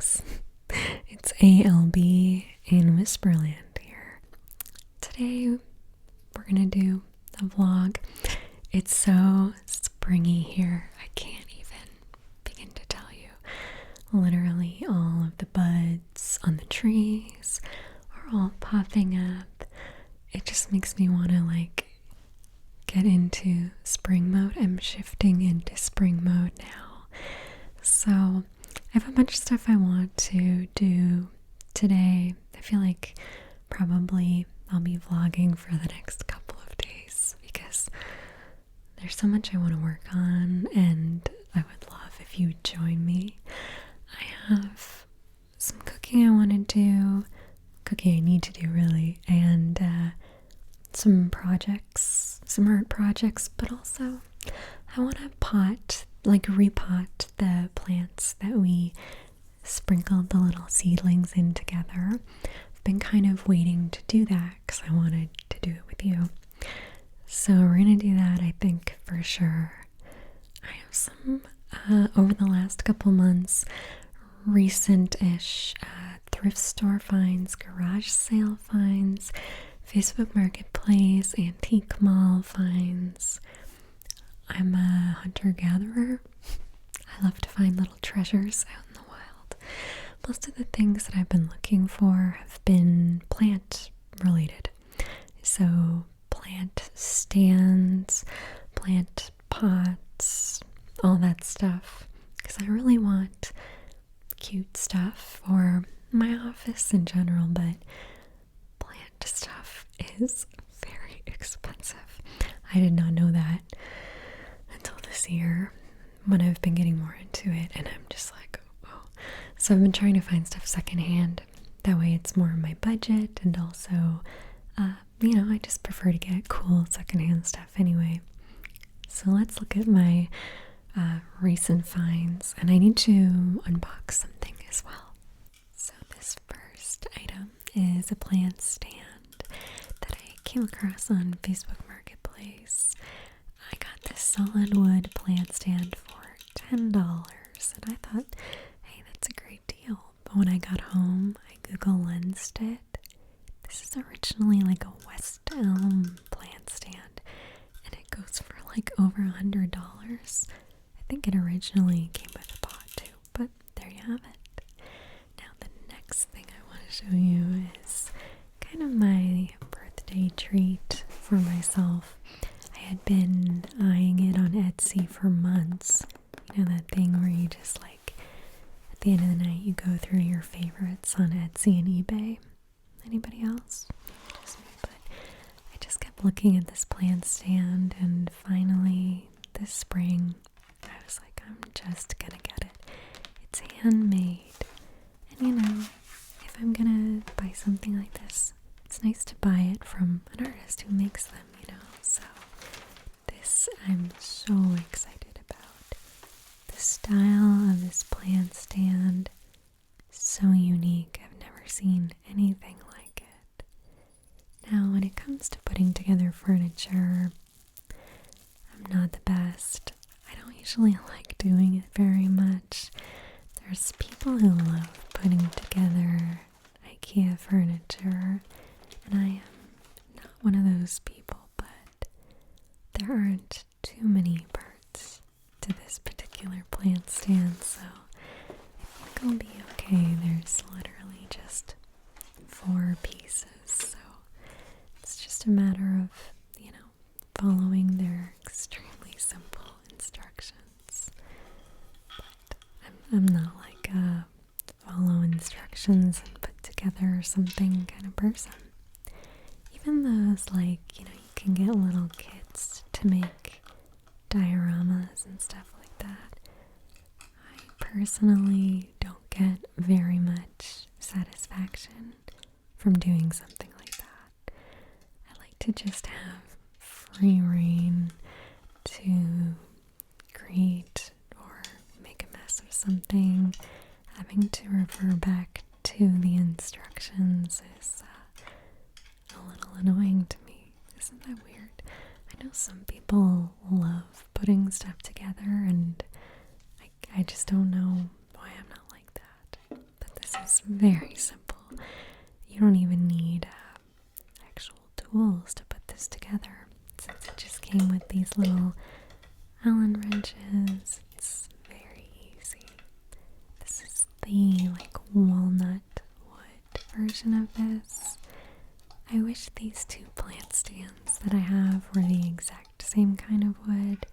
Seedlings. It's ALB in Whisperland here. Today we're gonna do a vlog. It's so springy here. I can't even begin to tell you. Literally all of the buds on the trees are all popping up. It just makes me want to get into spring mode. I'm shifting into spring mode now. So I have a bunch of stuff I want to do today. I feel like probably I'll be vlogging for the next couple of days because there's so much I want to work on, and I would love if you would join me. I have some cooking I want to do, cooking I need to do really, and some projects, some art projects, but also I want to repot the plants that we sprinkled the little seedlings in together. I've been kind of waiting to do that because I wanted to do it with you. So we're going to do that, I think, for sure. I have some, over the last couple months, recent-ish thrift store finds, garage sale finds, Facebook Marketplace, antique mall finds. I'm a hunter-gatherer. I love to find little treasures out in the wild. Most of the things that I've been looking for have been plant-related. So plant stands, plant pots, all that stuff. Because I really want cute stuff for my office in general, but plant stuff is very expensive. I did not know that until this year when I've been getting more into it, and I'm just like, oh. So I've been trying to find stuff secondhand. That way it's more in my budget, and also, I just prefer to get cool secondhand stuff anyway. So let's look at my recent finds, and I need to unbox something as well. So this first item is a plant stand that I came across on Facebook Marketplace. I got this solid wood plant stand for $10, and I thought, hey, that's a great deal. But when I got home, I Google lensed it. This is originally like a West Elm plant stand, and it goes for over $100. I think it originally came with a pot too, but there you have it. Now the next thing I want to show you is kind of my birthday treat for myself. I had been eyeing it on Etsy for months. You know, that thing where you just at the end of the night you go through your favorites on Etsy and eBay. Anybody else? Just me, but I just kept looking at this plant stand, and finally this spring I was like, I'm just gonna get it. It's handmade, and if I'm gonna buy something like this, it's nice to buy it from an artist who makes them, so this I'm so excited about. The style of this plant stand, so unique. I've never seen anything like it. Now when it comes to putting together furniture, I'm not the best. I don't usually like doing it very much. There's people who love putting together IKEA furniture, and I am not one of those people, but there aren't too many parts to this particular plant stand, so I think I'll be okay. There's literally just 4 pieces, so it's just a matter of, following their extremely simple instructions. But I'm not like a follow instructions and put together something kind of person. Even those you can get little kits to make dioramas and stuff like that. I personally don't get very much satisfaction from doing something like that. I like to just have free reign to create or make a mess of something. Having to refer back to the instructions is a little annoying to me. Isn't that weird? I know some people love putting stuff together, and I just don't know why I'm not like that. is very simple. You don't even need actual tools to put this together, since it just came with these little Allen wrenches. It's very easy. This is the walnut wood version of this. I wish these two plant stands that I have were the exact same kind of wood,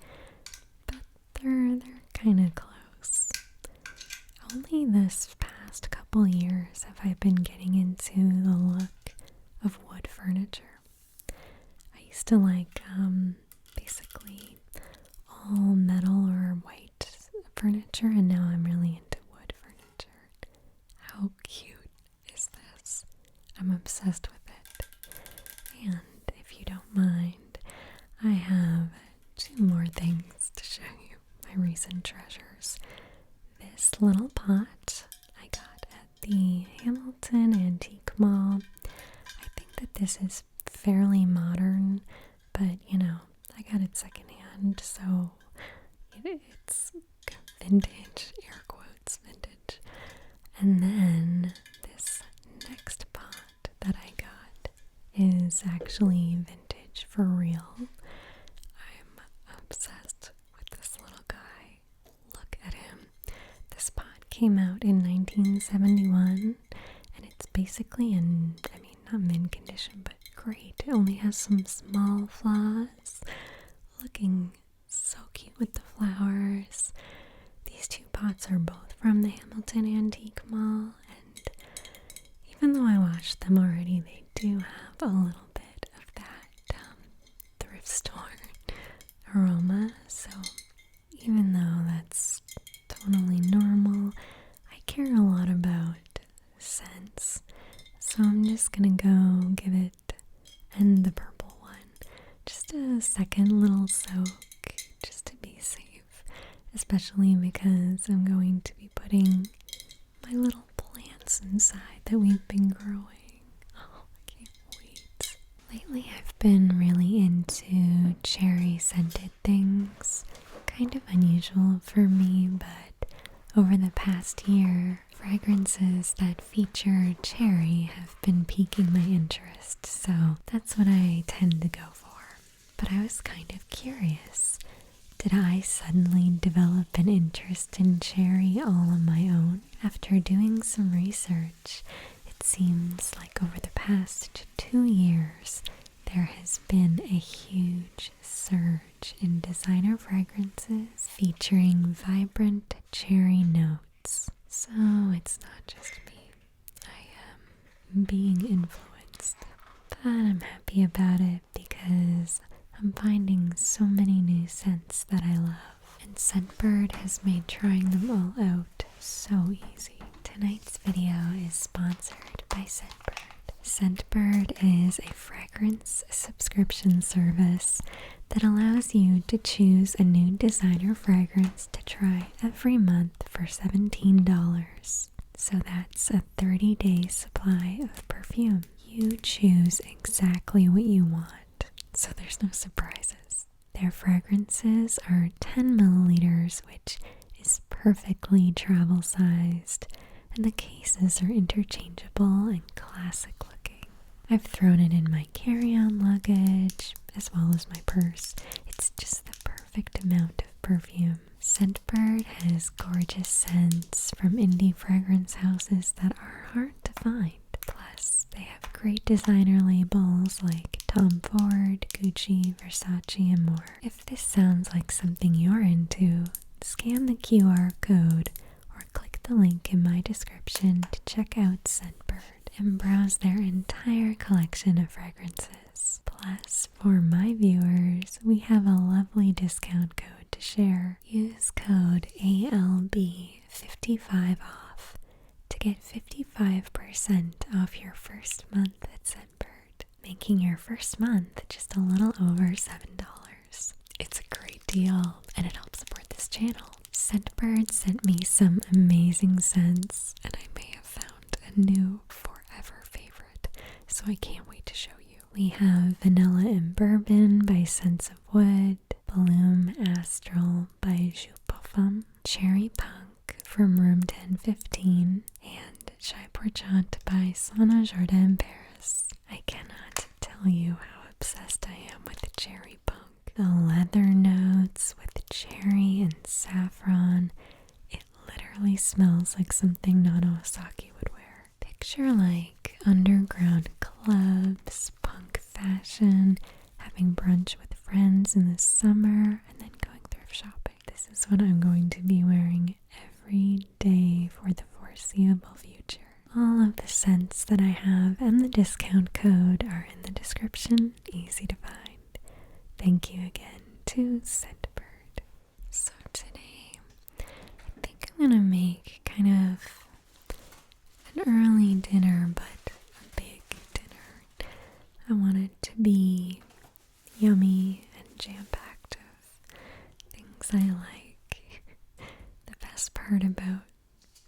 but they're kind of close. Only this past couple years have I been getting into the look of wood furniture. I used to like basically all metal or white furniture, and now I'm really into wood furniture. How cute is this? I'm obsessed with it. And if you don't mind, I have two more things to show you, my recent treasures. This little pot I got at the Hamilton Antique Mall. I think that this is fairly modern, but I got it secondhand, so it's vintage, air quotes, vintage. And then this next pot that I got is actually vintage for real. I'm obsessed with this little guy. Look at him. This pot came out in 1971, and it's basically not mint condition, but great. It only has some small flaws. Looking so cute with the flowers. These two pots are both from the Hamilton Antique Mall, and even though I washed them already, they do have a little bit of that thrift store aroma. So even though that's totally normal, I care a lot about scents. So I'm just gonna go give it, and the purple one, just a second little soak, just to be safe, especially because I'm going to be putting my little plants inside that we've been growing. Oh, I can't wait. Lately I've been really into cherry scented things. Kind of unusual for me, but over the past year, fragrances that feature cherry have been piquing my interest, so that's what I tend to go for. But I was kind of curious. Did I suddenly develop an interest in cherry all on my own? After doing some research, it seems like over the past 2 years, there has been a huge surge in designer fragrances featuring vibrant cherry notes. So it's not just me. I am being influenced. But I'm happy about it because I'm finding so many new scents that I love. And Scentbird has made trying them all out so easy. Tonight's video is sponsored by Scentbird. Scentbird is a fragrance subscription service that allows you to choose a new designer fragrance to try every month for $17. So that's a 30-day supply of perfume. You choose exactly what you want, so there's no surprises. Their fragrances are 10 milliliters, which is perfectly travel sized, and the cases are interchangeable and classic looking. I've thrown it in my carry-on luggage as well as my purse. It's just the perfect amount of perfume. Scentbird has gorgeous scents from indie fragrance houses that are hard to find. Plus, they have great designer labels like Tom Ford, Gucci, Versace, and more. If this sounds like something you're into, scan the QR code or click the link in my description to check out Scentbird and browse their entire collection of fragrances. Plus, for my viewers, we have a lovely discount code to share. Use code ALB55 off to get 55% off your first month at Scentbird, making your first month just a little over $7. It's a great deal, and it helps support this channel. Scentbird sent me some amazing scents, and I may have found a new forever favorite, so I can't wait to show you. We have Vanilla and Bourbon by Scents of Wood, Bloom Astral by Jus Parfum, Cherry Punk from Room 1015, and Chai Porchant by Sana Jardin Paris. I cannot tell you how obsessed I am with the cherry punk. The leather notes with cherry and saffron. It literally smells like something Nana Osaki would wear. Picture like underground clubs, punk fashion, having brunch with friends in the summer, and then going thrift shopping. This is what I'm going to be wearing every day for the foreseeable future. All of the scents that I have and the discount code are in the description, easy to find. Thank you again to Scentbird. So today, I think I'm gonna make kind of an early dinner, but a big dinner. I want it to be yummy and jam-packed of things I like. The best part about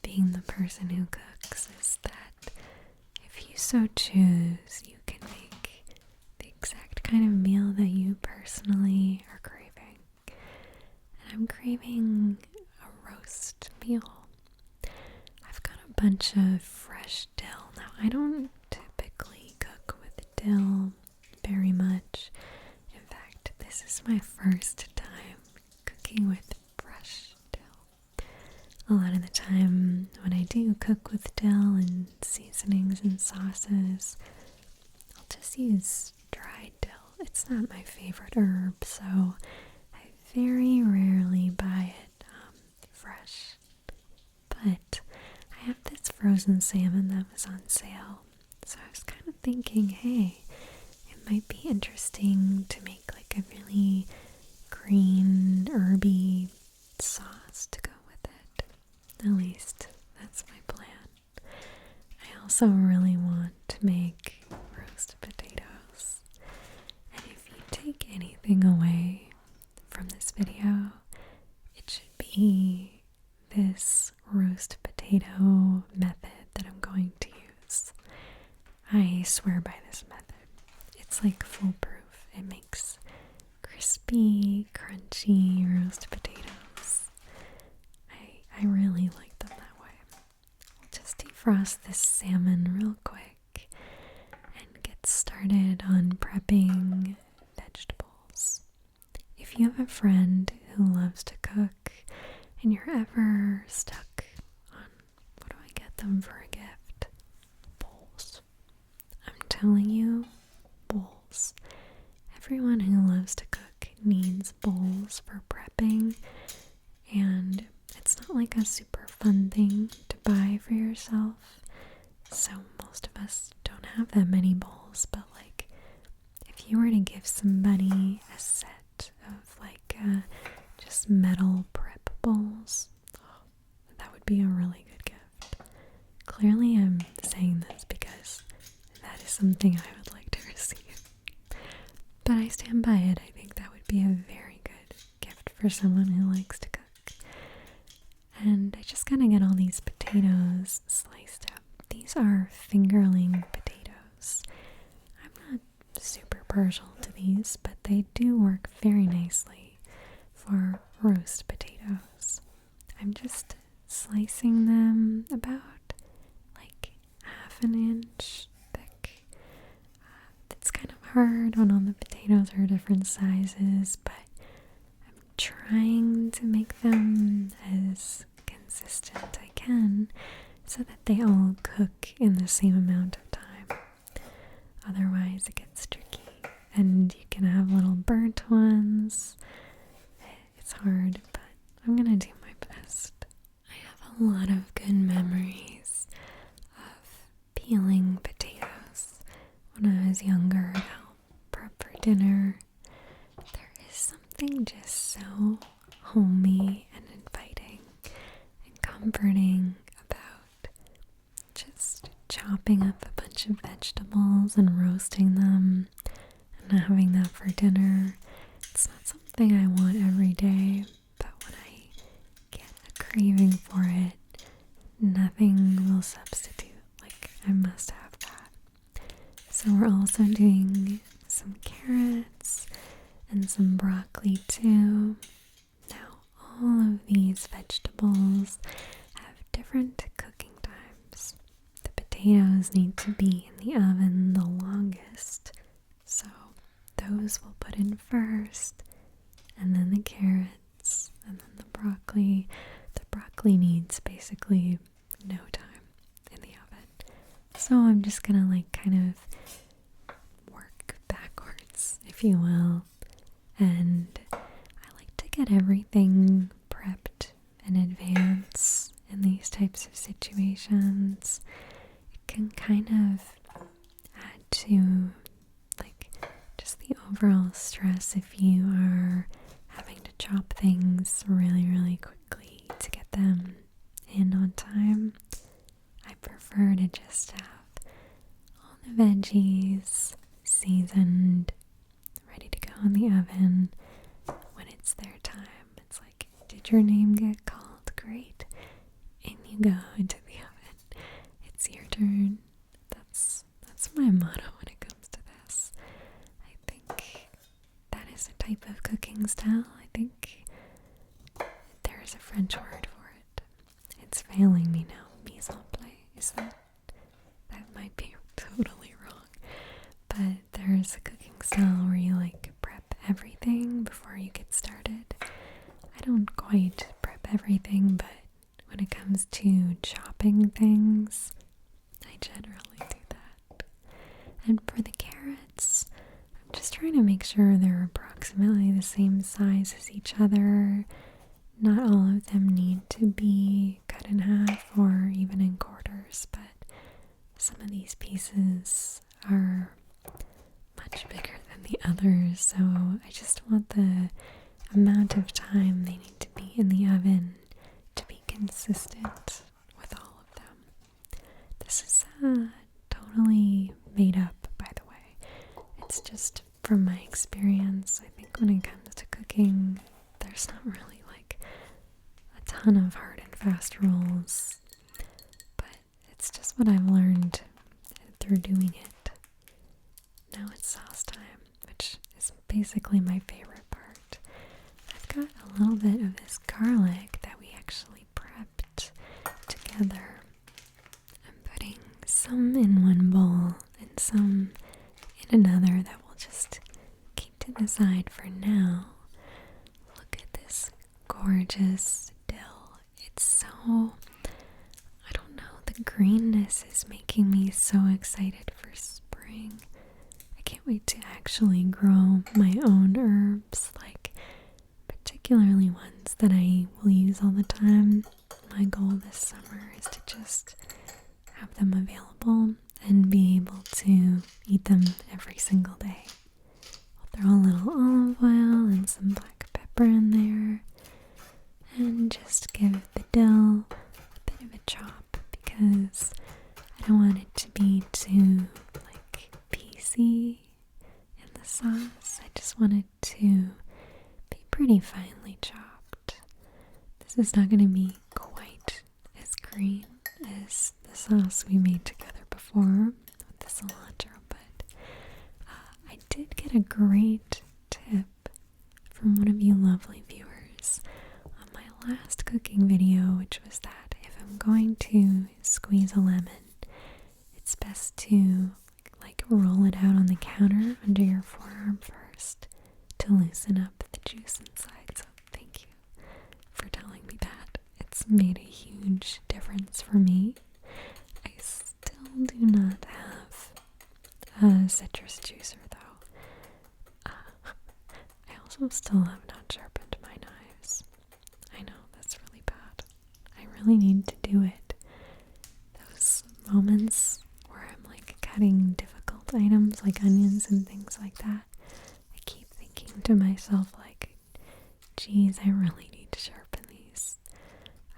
being the person who cooks is that if you so choose, you can make the exact kind of meal that you personally are craving. And I'm craving a roast meal. I've got a bunch of fresh dill. Now, I don't typically cook with dill very much. In fact, this is my first time cooking with fresh dill. A lot of the time when I do cook with dill and seasonings and sauces, I'll just use dried dill. It's not my favorite herb, so I very rarely buy it fresh. But I have this frozen salmon that was on sale, so I was kind of thinking, hey, it might be interesting to make like a really green, herby sauce to go with it. At least that's my plan. I also really want to make roast potatoes. And if you take anything away from this video, it should be this roast potato method that I'm going to use. I swear by this method. It's like foolproof. It makes crispy, crunchy roast potatoes. I really like them that way. I'll just defrost this salmon real quick and get started on prepping vegetables. If you have a friend who loves to cook and you're ever stuck on what do I get them for a gift? Bowls. I'm telling you, bowls. Everyone who loves to cook needs bowls for prepping, and it's not like a super fun thing to buy for yourself, so most of us don't have that many bowls. But like, if you were to give somebody a set of like just metal prep bowls, that would be a really good gift. Clearly I'm saying this because that is something I would like to receive. But I stand by it. I think that would be a very good gift for someone who likes to cook. And I just gotta get all these potatoes sliced up. These are fingerling potatoes. I'm not super partial to these, but they do work very nicely for roast potatoes. I'm just slicing them about like half an inch thick. It's kind of hard when all the potatoes are different sizes, but I'm trying to make them as consistent I can so that they all cook in the same amount of time. Otherwise it gets tricky and you can have little burnt ones. It's hard, but I'm gonna do my best. I have a lot of good memories of peeling potatoes when I was younger to help prep for dinner. There is something just so homey and inviting and comforting about just chopping up a bunch of vegetables and roasting them and having that for dinner. It's not something I want every day, but when I get a craving for it, nothing will substitute. Like, I must have that. So we're also doing some carrots and some broccoli too. Now, all of these vegetables have different cooking times. potatoes need to be in the oven the longest, so those we'll put in first, and then the carrots, and then the broccoli. The broccoli needs basically no time in the oven, so I'm just gonna like kind of work backwards, if you will, and I like to get everything prepped in advance in these types of situations. It can kind of add to like just the overall stress if you are having to chop things really quickly to get them in on time. I prefer to just have all the veggies seasoned, ready to go in the oven when it's their time. It's like, did your name get called? Great. In you go into the oven. It's your turn. That's my motto when it comes to this. I think that is a type of cooking style. I think there is a French word for it. It's failing me now. Mise en place. Is that might be totally wrong. But there's a cooking style where you like prep everything before you get started. I don't quite prep everything, but when it comes to chopping things, I generally do that. And for the carrots, I'm just trying to make sure they're approximately the same size as each other. Not all of them need to be cut in half or even in quarters, but some of these pieces are much bigger than the others, so I just want the amount of time they need to be in the oven to be consistent with all of them. This is totally made up, by the way. It's just from my experience. I think when it comes to cooking, there's not really like a ton of hard and fast rules, but it's just what I've learned through doing it. Now it's sauce time, which is basically my favorite part. I've got a little bit of this garlic that we actually prepped together. I'm putting some in one bowl and some in another that we'll just keep to the side for now. Look at this gorgeous dill. It's so, I don't know, the greenness is making me so excited for spring. I can't wait to actually grow my own herbs, like particularly ones that I will use all the time. My goal this summer is to just have them available and be able to eat them every single day. I'll throw a little olive oil and some black pepper in there and just give the dill a bit of a chop because I don't want it to be too like piecey in the sauce. I just want it to be pretty finely chopped. This is not going to be quite as green as the sauce we made together before with the cilantro, but I did get a great tip from one of you lovely viewers on my last cooking video, which was that if I'm going to squeeze a lemon, it's best to like roll it out on the counter under your forearm first to loosen up the juice inside. So thank you for telling me that. It's made a huge difference for me. I still do not have a citrus juicer though. I also still have not sharpened my knives. I know, that's really bad. I really need to do it. Those moments where I'm like cutting difficult items like onions and things like that, I keep thinking to myself like, geez, I really need to sharpen these.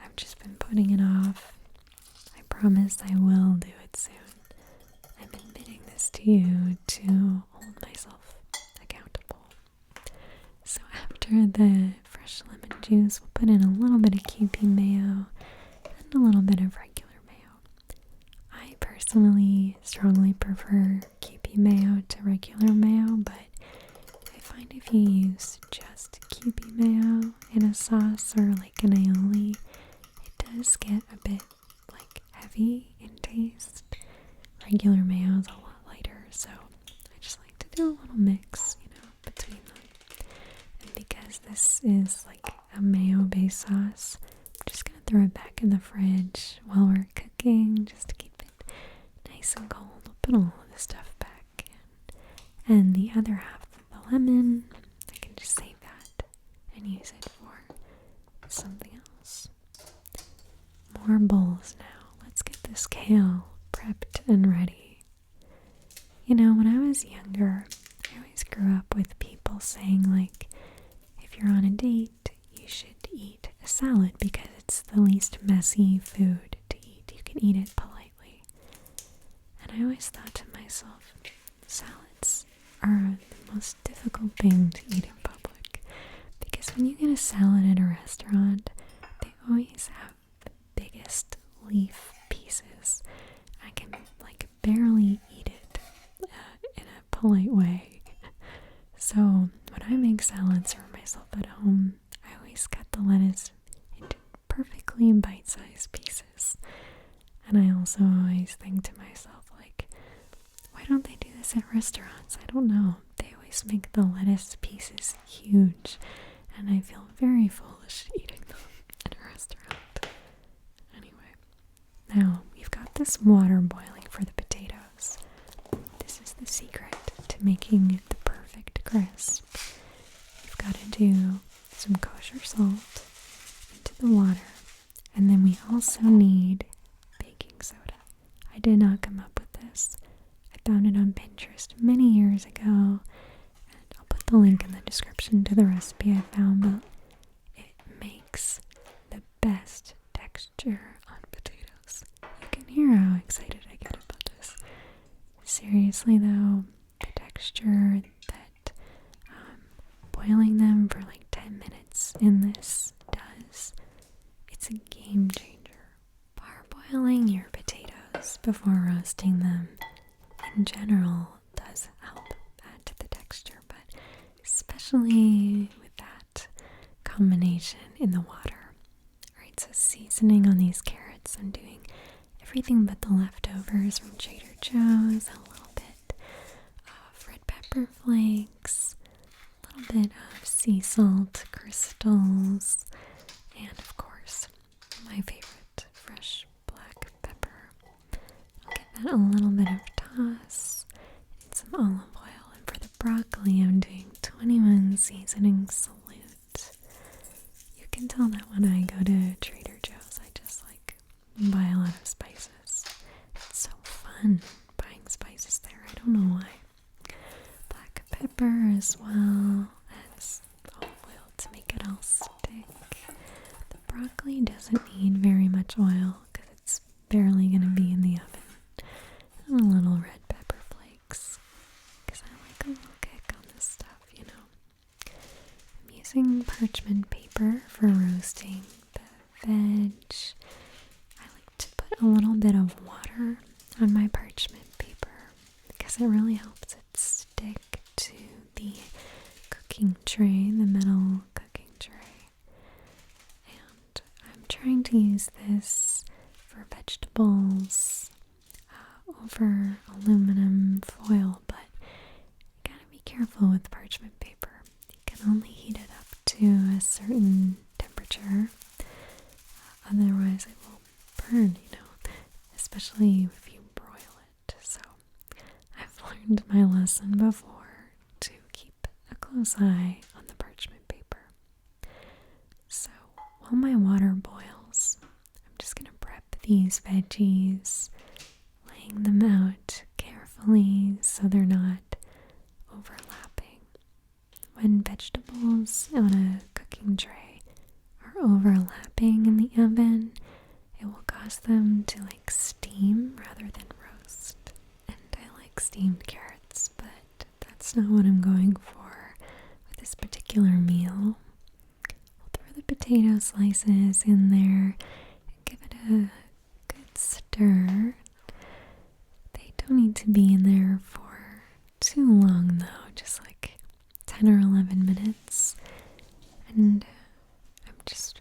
I've just been putting it off. I promise I will do it soon. I'm admitting this to you to hold myself accountable. So after the fresh lemon juice, we'll put in a little bit of Kewpie mayo and a little bit of regular mayo. I personally strongly prefer Kewpie mayo to regular mayo, but I find if you use just Kewpie mayo in a sauce or like an aioli, it does get a bit like heavy in taste. regular mayo is a lot lighter, so I just like to do a little mix, between them. And because this is like a mayo-based sauce, I'm just gonna throw it back in the fridge while we're cooking, just to keep it nice and cold. I'll put all of the stuff back in. And the other half of the lemon, I can just save that and use it for something else. More bowls now. Let's get this kale prepped and ready. When I was younger, I always grew up with people saying, like, if you're on a date, you should eat a salad because it's the least messy food to eat. You can eat it politely. And I always thought to myself, salads are the most difficult thing to eat in public. Because when you get a salad at a restaurant, they always have the biggest leaf pieces. I can barely eat it in a polite way. So when I make salads for myself at home, I always cut the lettuce into perfectly bite-sized pieces. And I also always think to myself, why don't they do this at restaurants? I don't know. They always make the lettuce pieces huge, and I feel very foolish eating them at a restaurant. Anyway, now we've got this water boiling for the potatoes. This is the secret to making the perfect crisp. You've got to do some kosher salt into the water, and then we also need baking soda. I did not come up with this. I found it on Pinterest many years ago, and I'll put the link in the description to the recipe I found, but it makes the best texture on potatoes. You can hear how excited I get about this. Seriously though, the texture that boiling them for 10 minutes in this does, it's a game changer. Parboiling your potatoes before roasting them in general does help add to the texture, but especially with that combination in the water. Alright, so seasoning on these carrots, I'm doing everything but the leftovers from Trader Joe's, a little bit of red pepper flakes, a little bit of sea salt crystals, and of course, my favorite, fresh black pepper. I'll give that a little bit of toss and some olive oil. And for the broccoli, I'm doing 21 seasoning salute. You can tell that when I go to Trader Joe's, I just buy a lot of spices. It's so fun buying spices there. I don't know why. Black pepper as well as olive oil to make it all stick. The broccoli doesn't need very much oil because it's barely going to be in the oven. And a little red pepper flakes because I like a little kick on this stuff, I'm using parchment paper for roasting the veg. I like to put a little bit of water on my parchment paper because it really helps it stick to the cooking tray, the metal cooking tray. And I'm trying to use this for vegetables over aluminum foil, but you gotta be careful with parchment paper. You can only heat it up to a certain temperature, otherwise it will burn, especially if you broil it. So I've learned my lesson before to keep a close eye on the parchment paper. So while my water boils, I'm just gonna prep these veggies, laying them out carefully so they're not overlapping. When vegetables on a cooking tray are overlapping in the oven, it will cause them to steam rather than roast. And I like steamed carrots, but that's not what I'm going for with this particular meal. I'll throw the potato slices in there and give it a good stir. They don't need to be in there for too long though, just 10 or 11 minutes. And I'm just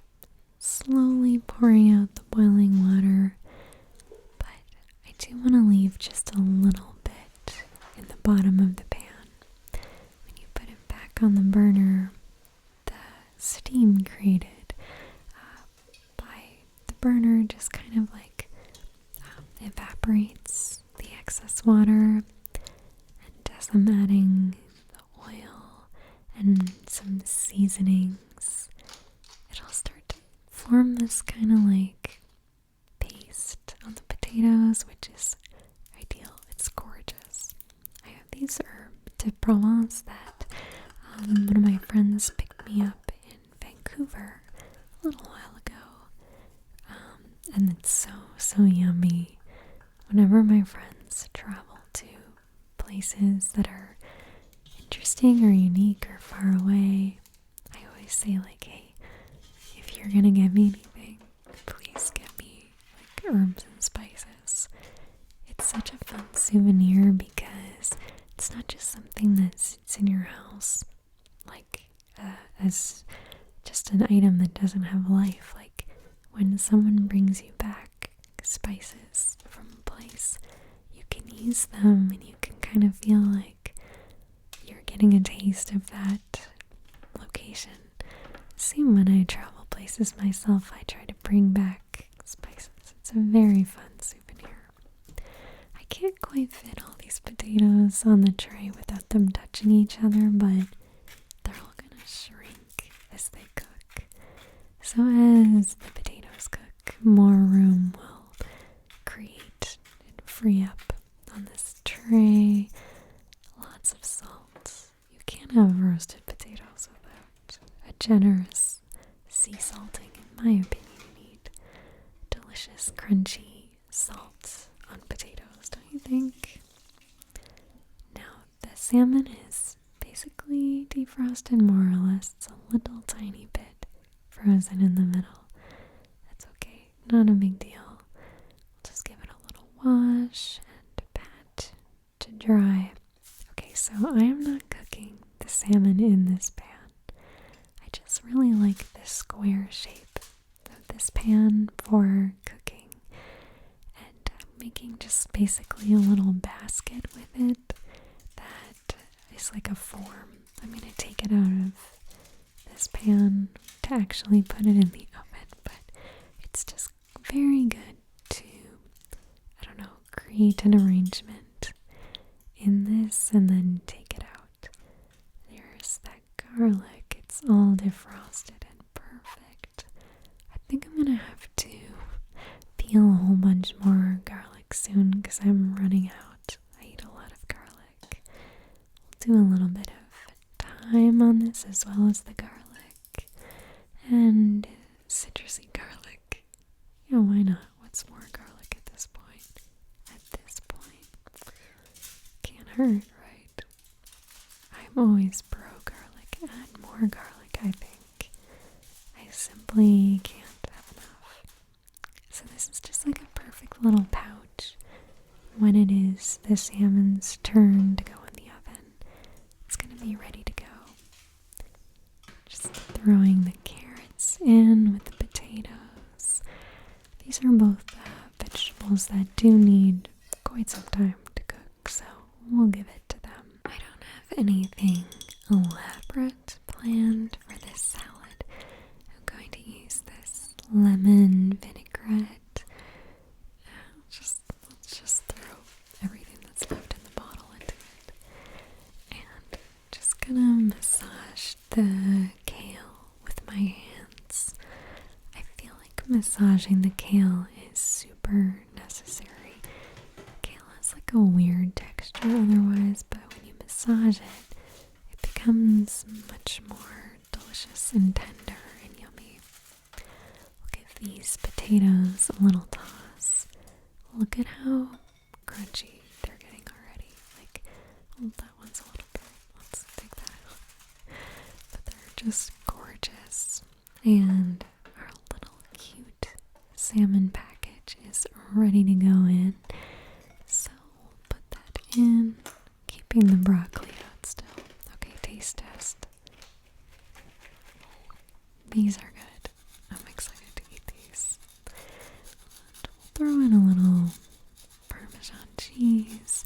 slowly pouring out the boiling water, but I do want to leave just a separates the excess water, and as I'm adding the oil and some seasonings, it'll start to form this kind of like paste on the potatoes, which is ideal. It's gorgeous. I have these herbes de Provence that one of my friends picked me up in Vancouver a little while ago, and it's so yummy. Whenever my friends travel to places that are interesting or unique or far away, I always say like, hey, if you're gonna get me anything, please get me like herbs and spices. It's such a fun souvenir because it's not just something that sits in your house like as just an item that doesn't have life. Like when someone brings you back spices from a place, you can use them and you can kind of feel like you're getting a taste of that location. Same when I travel places myself, I try to bring back spices. It's a very fun souvenir. I can't quite fit all these potatoes on the tray without them touching each other, but they're all gonna shrink as they cook. So as the potatoes cook, more room will create and free up on this tray. Lots of salt. You can't have roasted potatoes without a generous sea salting, in my opinion. You need delicious, crunchy salt on potatoes, don't you think? Now, the salmon is basically defrosted more or less. It's a little tiny bit frozen in the middle. That's okay, not a big deal. Just give it a little wash and pat to dry. Okay, so I am not cooking the salmon in this pan. I just really like the square shape of this pan for cooking. And I'm making just basically a little basket with it that is like a form. I'm going to take it out of this pan to actually put it in the oven, but it's just very good to, I don't know, create an arrangement in this and then take it out. There's that garlic. It's all defrosted and perfect. I think I'm gonna have to peel a whole bunch more garlic soon because I'm running out. I eat a lot of garlic. We'll do a little bit of thyme on this as well as the garlic and citrusy garlic. You know, why not? What's more garlic at this point? Can't hurt, right? I'm always pro garlic. Add more garlic, I think. I simply can't have enough. So this is just like a perfect little pouch when it is the salmon's turn to go in the oven. It's going to be ready to go. Just throwing the carrots in with the potatoes. These are both vegetables that do need quite some time to cook, so we'll give it to them. I don't have anything elaborate planned for this salad. I'm going to use this lemon vinaigrette. Let's just throw everything that's left in the bottle into it. And just gonna massage the kale with my hands. I feel like massaging the kale is super necessary. Kale has like a weird texture otherwise, but when you massage it, it becomes much more delicious and tender and yummy. We'll give these potatoes a little toss. Look at how crunchy they're getting already. Like, oh, that one's a little bit. Let's take that out. But they're just gorgeous. And our little cute salmon package is ready to go in. So we'll put that in, keeping the broccoli out still. Okay, taste test. These are good. I'm excited to eat these. And we'll throw in a little Parmesan cheese.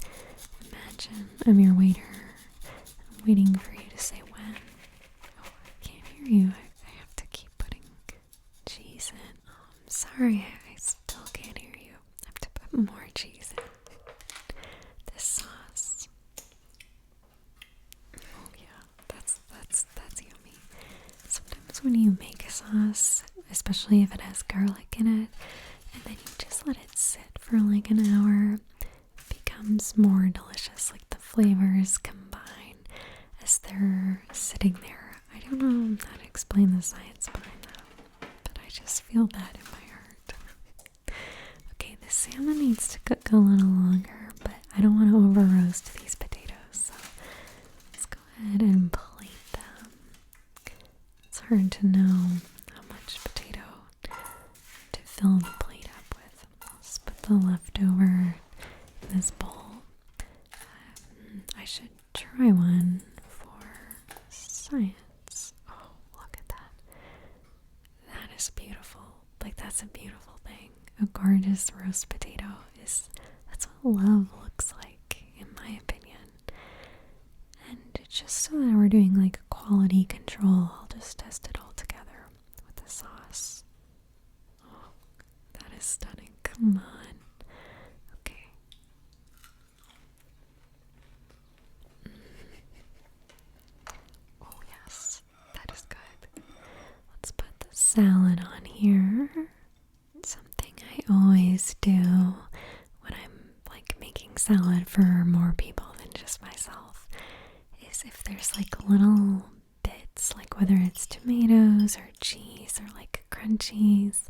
Imagine I'm your waiter. I'm waiting for you to say when. Oh, I can't hear you. I have to keep putting cheese in. Oh, I'm sorry. I still can't hear you. I have to put more cheese in. especially if it has garlic in it. And then you just let it sit for like an hour. It becomes more delicious, like the flavors combine as they're sitting there. I don't know how to explain the science behind that, but I just feel that in my heart. Okay, the salmon needs to cook a little longer, but I don't want to over roast these potatoes, so let's go ahead and plate them. It's hard to know how much potato to fill the plate up with. I'll just put the leftover in this bowl. I should try one for science. Oh, look at that. That is beautiful. Like, that's a beautiful thing. A gorgeous roast potato that's what love looks like, in my opinion. And just so that we're doing like quality control, I'll just test it all together with the sauce. Oh, that is stunning. Come on. Okay. Oh, yes. That is good. Let's put the salad on here. Something I always do when I'm like making salad for more people than just myself is if there's like little bits, like whether it's tomatoes or cheese or like crunchies,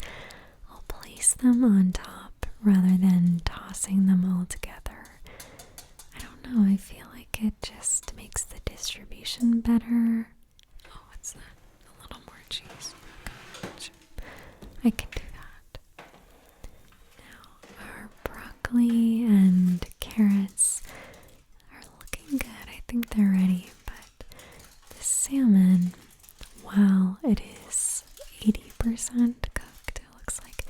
I'll place them on top rather than tossing them all together. I don't know, I feel like it just makes the distribution better. Oh, what's that? A little more cheese. Okay. I can do that. Now, our broccoli and carrots are looking good. I think they're ready, but the salmon, while it is 80% cooked, it looks like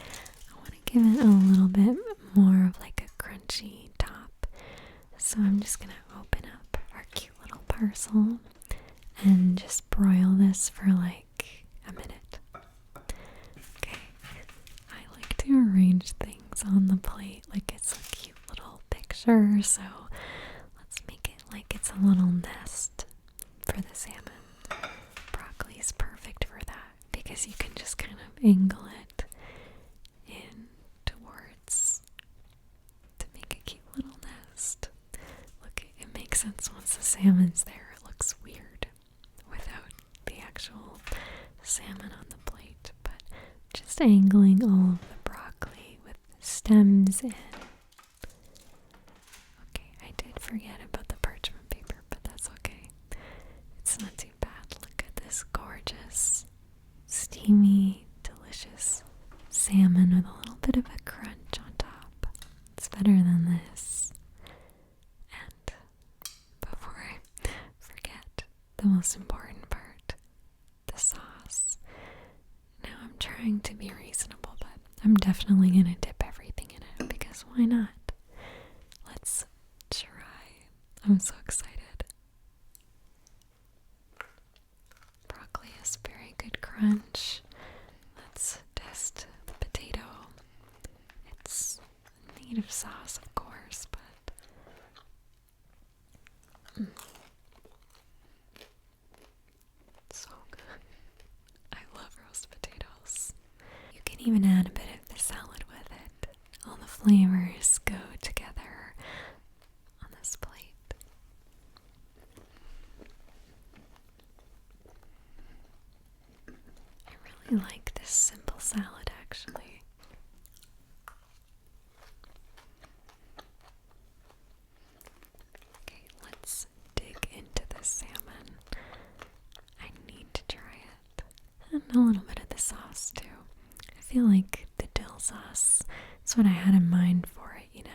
I want to give it a little bit more of like a crunchy top. So I'm just going to open up our cute little parcel and just broil this for like a minute. Okay, I like to arrange things on the plate like it's a cute little picture, so let's make it like it's a little nest for the salmon. Broccoli is perfect for that because you can just kind of angle it in towards to make a cute little nest. Look, it makes sense once the salmon's there. It looks weird without the actual salmon on the plate, but just angling all of the broccoli with stems in. Okay, I did forget about the parchment paper, but that's okay. It's not too bad. Look at this gorgeous, steamy, delicious salmon with a little bit of a crunch on top. It's better than this. And before I forget, the most important part, the sauce. Now I'm trying to be reasonable, but I'm definitely going to dip everything in it because why not? Let's try. I'm so excited. Broccoli has very good crunch. Let's test the potato. It's native sauce, of course, but it's so good. I love roast potatoes. You can even add a bit of the salad with it. All the flavors go together on this plate. I really like this simple salad, actually. Okay, let's dig into the salmon. I need to try it. And a little bit of the sauce, too. I feel like the dill sauce is what I had in mind for it, you know.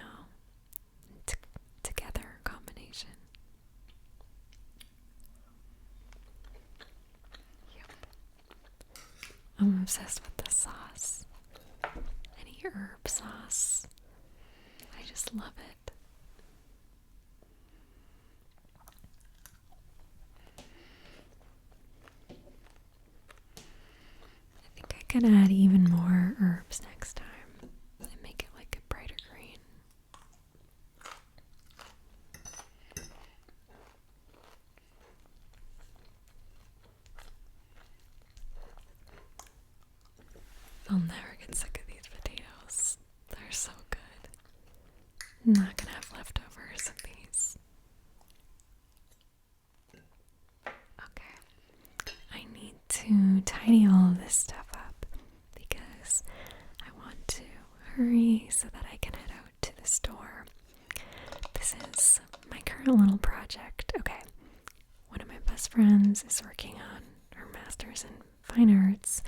Together combination. Yep. I'm obsessed with the sauce. Any herb sauce. I just love it. I think I could add even more herbs next time and make it like a brighter green. A not gonna have leftovers of these. Okay. I need to tidy all of this stuff up because I want to hurry so that I can head out to the store. This is my current little project. Okay. One of my best friends is working on her master's in fine arts.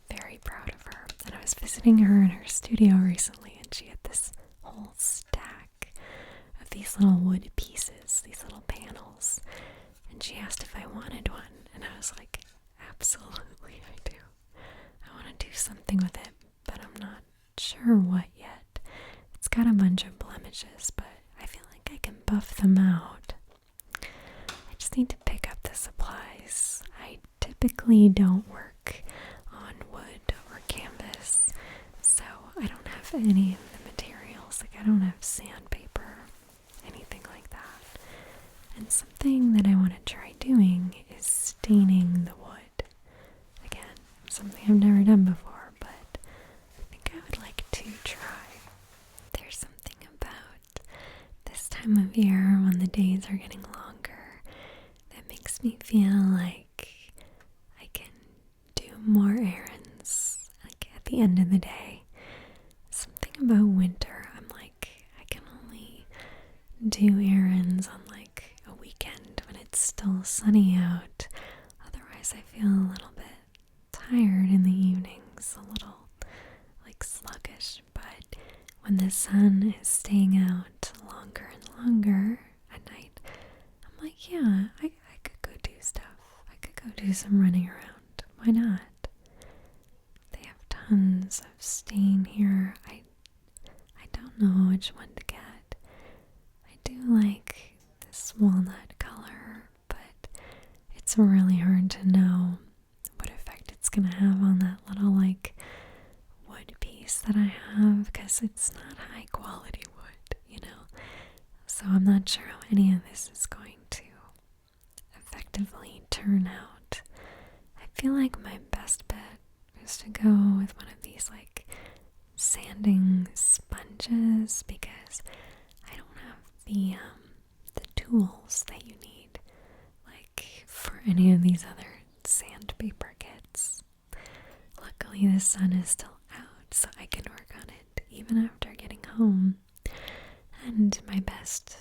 Very proud of her. And I was visiting her in her studio recently, and she had this whole stack of these little wood pieces, these little panels. And she asked if I wanted one, and I was like, absolutely I do. I want to do something with it, but I'm not sure what yet. It's got a bunch of blemishes, but I feel like I can buff them out. I just need to pick up the supplies. I typically don't work on wood or canvas, so I don't have any of the materials. Like, I don't have sandpaper, anything like that. And something that I want to try doing is staining the wood. Again, something I've never done before, but I think I would like to try. There's something about this time of year when the days are getting longer that makes me feel like I can do more errands, like at the end of the day. Something about winter, I'm like, I can only do errands on like a weekend when it's still sunny out. Otherwise I feel a little bit tired in the evenings, a little like sluggish. But when the sun is staying out longer and longer at night, I'm like, yeah, I could go do stuff. I could go do some running around. Why not? They have tons of stain here. I don't know which one to get. I do like this walnut color, but it's really hard to know what effect it's gonna have on that little like wood piece that I have, because it's not high quality wood, you know. So I'm not sure how any of this is going to effectively turn out. I feel like my best bet is to go with one of these like sanding sponges, because I don't have the tools that you need like for any of these other sandpaper kits. Luckily the sun is still out, so I can work on it even after getting home. And my best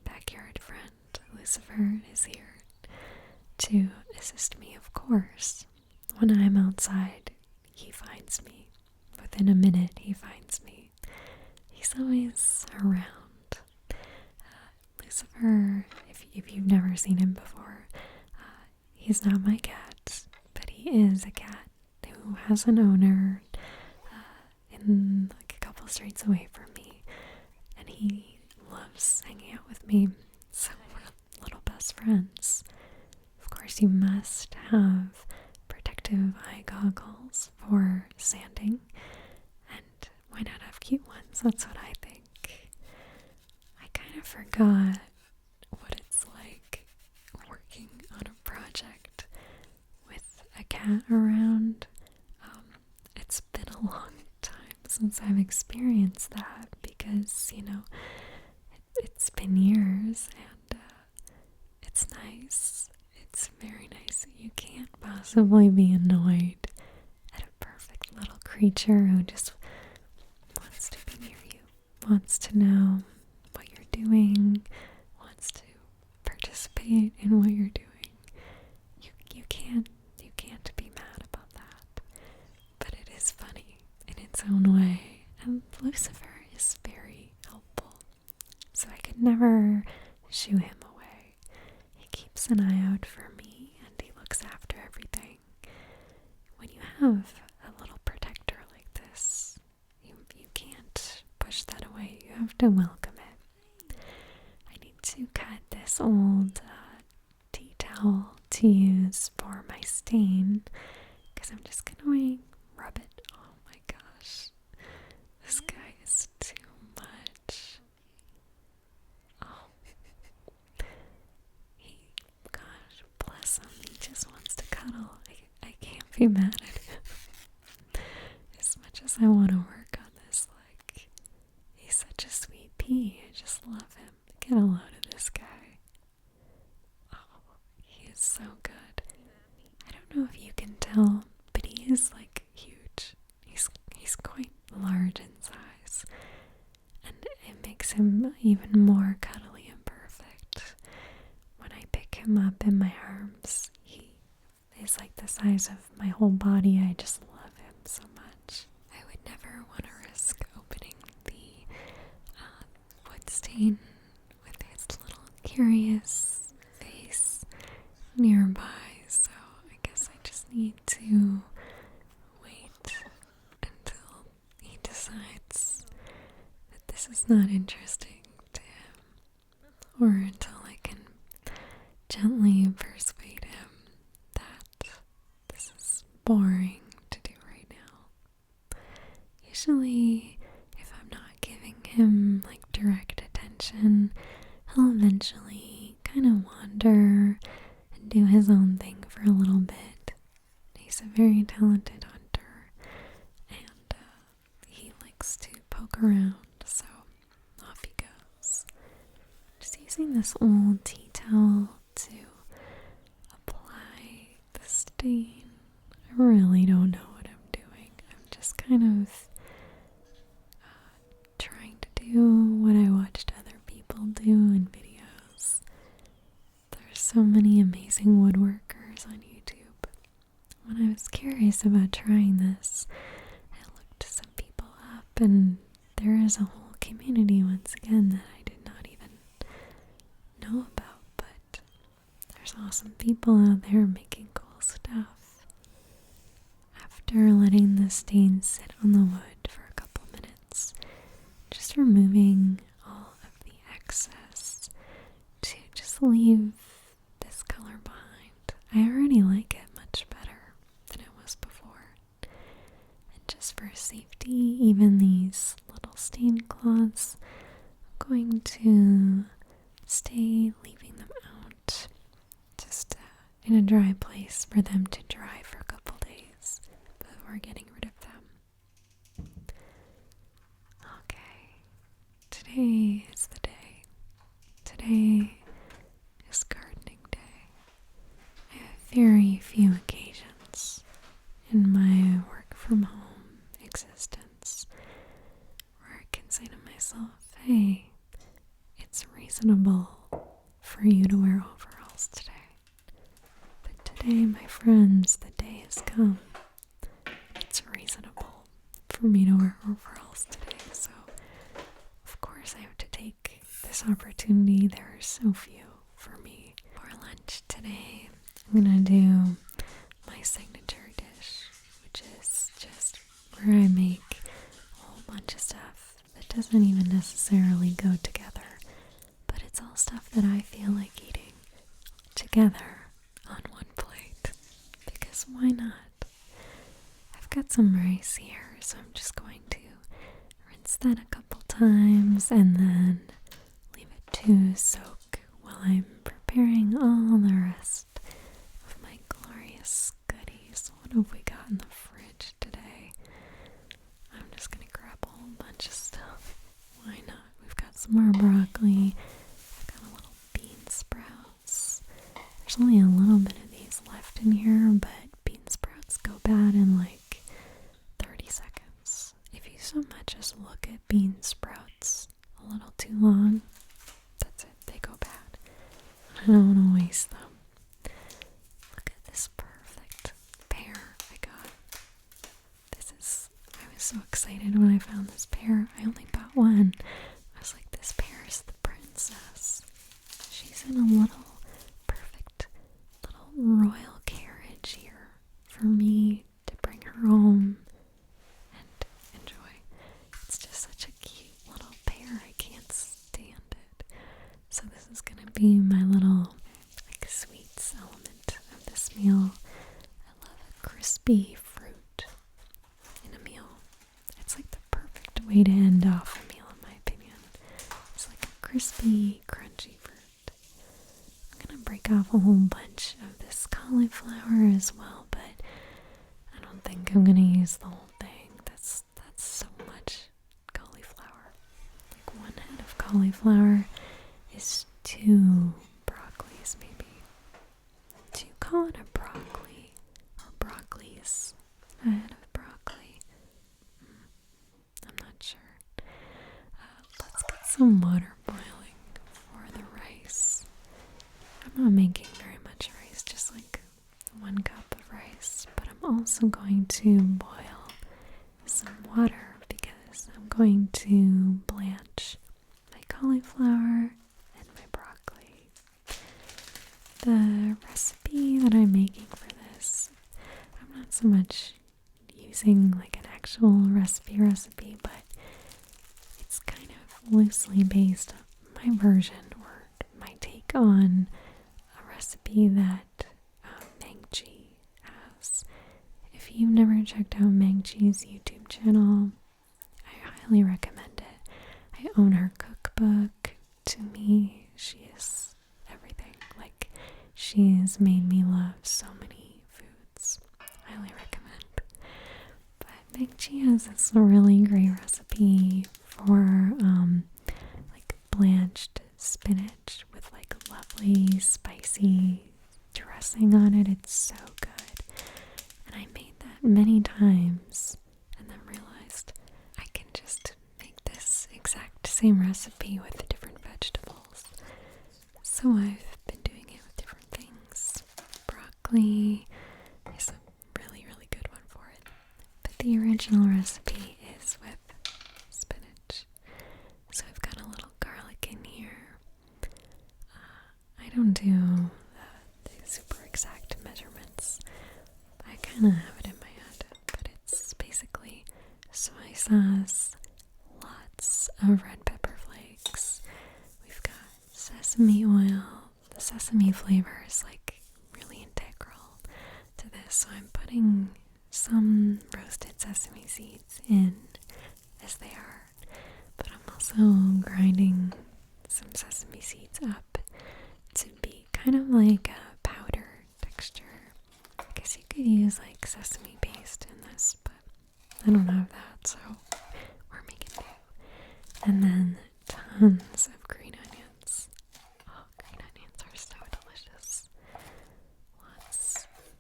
backyard friend, Lucifer, is here to assist me, of course. When I'm outside, he finds me. Within a minute, he finds me. He's always around. Lucifer, if you've never seen him before, he's not my cat, but he is a cat who has an owner in like a couple streets away from me, and he loves hanging out with me, so we're little best friends. Of course, you must have protective eye goggles for sanding, and why not have cute ones? That's what I think. I kind of forgot what it's like working on a project with a cat around. It's been a long time since I've experienced that, because, you know, it's been years, and it's nice. It's very nice. You can't possibly be annoyed at a perfect little creature who just wants to be near you, wants to know what you're doing, wants to participate in what you're doing. You can't be mad about that. But it is funny in its own way. And Lucifer is very helpful, so I could never shoo him away. He keeps an eye out for me, and he looks after everything. When you have a little protector like this, you can't push that away. You have to welcome it. I need to cut this old tea towel to use for my stain, because I'm just gonna rub it. Oh my gosh, this guy is too much. Oh, gosh bless him, he just wants to cuddle. I can't be mad at him. As much as I want to work on this, like, he's such a sweet pea. I just love him. Get a load of this guy. Oh, he is so good. I don't know if you can tell, but he is like huge. He's quite large in size. And it makes him even more cuddly and perfect. When I pick him up in my arms, he is like the size of my whole body. I just love him so much. I would never want to risk opening the wood stain with his little curious face nearby, so I guess I just need to wait until he decides that this is not interesting to him, or until I can gently persuade him that this is boring to do right now. Usually, if I'm not giving him like direct attention, he'll eventually kind of wander and do his own thing for a little bit. He's a very talented hunter, and he likes to poke around, so off he goes. Just using this old tea towel to apply the stain. I really don't know what I'm doing. I'm just kind of trying to do what I watched other people do in videos. There's so many amazing woodworkers on YouTube. When I was curious about trying this, I looked some people up, and there is a whole community once again that I did not even know about, but there's awesome people out there making cool stuff. After letting the stain sit on the wood for a couple minutes, just removing all of the excess to just leave this color behind. I already like it much better than it was before. And just for safety, even these little stain cloths, I'm going to stay leaving them out just in a dry place for them to dry for a couple days before getting rid of them. Okay, today is the day. Today is gardening day. I have very few occasions in my work from home existence where I can say to myself, hey, it's reasonable for you to wear overalls today. But today, my friends, the day has come. It's reasonable for me to wear overalls today, so of course I have to take this opportunity. There are so few for me. For lunch today, I'm gonna do my signature dish, which is just where I make a whole bunch of stuff that doesn't even necessarily go together, but it's all stuff that I feel like eating together on one plate, because why not? I've got some rice here, so I'm just going to rinse that a couple times and then leave it to soak while I'm preparing all the rest of my glorious goodies. What have we got in the fridge today? I'm just gonna grab a whole bunch of stuff. Why not? We've got some more broccoli. I've got a little bean sprouts. There's only a little bit of these left in here, but bean sprouts go bad in like 30 seconds. If you so much as look at bean sprouts a little too long, that's it, they go bad. I don't want to waste them. Look at this perfect pear I got. I was so excited when I found this pear. I only bought one. I was like, this pear is the princess. She's in a little perfect little royal carriage here for me to bring her home and enjoy. It's just such a cute little pear. I can't stand it. So this is gonna be my little like sweets element of this meal. I love a crispy fruit in a meal. It's like the perfect way to end off a meal, in my opinion. It's like a crispy, crunchy fruit. I'm gonna break off a whole bunch of this cauliflower as well, but I don't think I'm gonna use the whole thing. That's so much cauliflower. cauliflower is 2 broccolis, maybe. Do you call it a broccoli or broccolis ahead of broccoli? I'm not sure. Let's get some water boiling for the rice. I'm not making very much rice, just like 1 cup of rice, but I'm also going to boil some water because I'm going to blanch my cauliflower and my broccoli. The recipe that I'm making for this, I'm not so much using like an actual recipe, but it's kind of loosely based on my version or my take on a recipe that Veggies has. If you've never checked out Veggies' YouTube channel, I highly recommend it. I own her cookbook. To me, she is everything. Like, she has made me love so many foods. Highly recommend. But Veggies has this really great recipe for like blanched spinach with like lovely spicy dressing on it. It's so good. And I made that many times and then realized I can just make this exact same recipe with different vegetables. So I've been doing it with different things. Broccoli is a really, really good one for it. But the original recipe is with spinach. So I've got a little garlic in here. I don't do the super exact measurements. I kind of have it in my head, but it's basically soy sauce, lots of red pepper flakes. We've got sesame oil. The sesame flavor is like really integral to this, so I'm putting some roasted sesame seeds in as they are, but I'm also grinding some sesame seeds up to be kind of like a powder texture. I guess you could use like sesame paste in this, but I don't have that, so we're making do. And then tons of green onions. Oh, green onions are so delicious.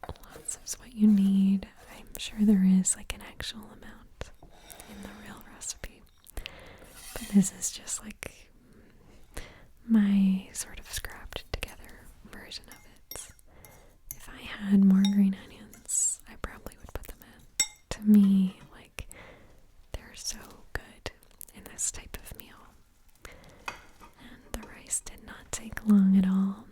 Lots of what you need. I'm sure there is like an actual amount in the real recipe, but this is just like my sort of scrapped together version of it. If I had more green onions, I probably would put them in. To me, like, they're so good in this type of meal. And the rice did not take long at all.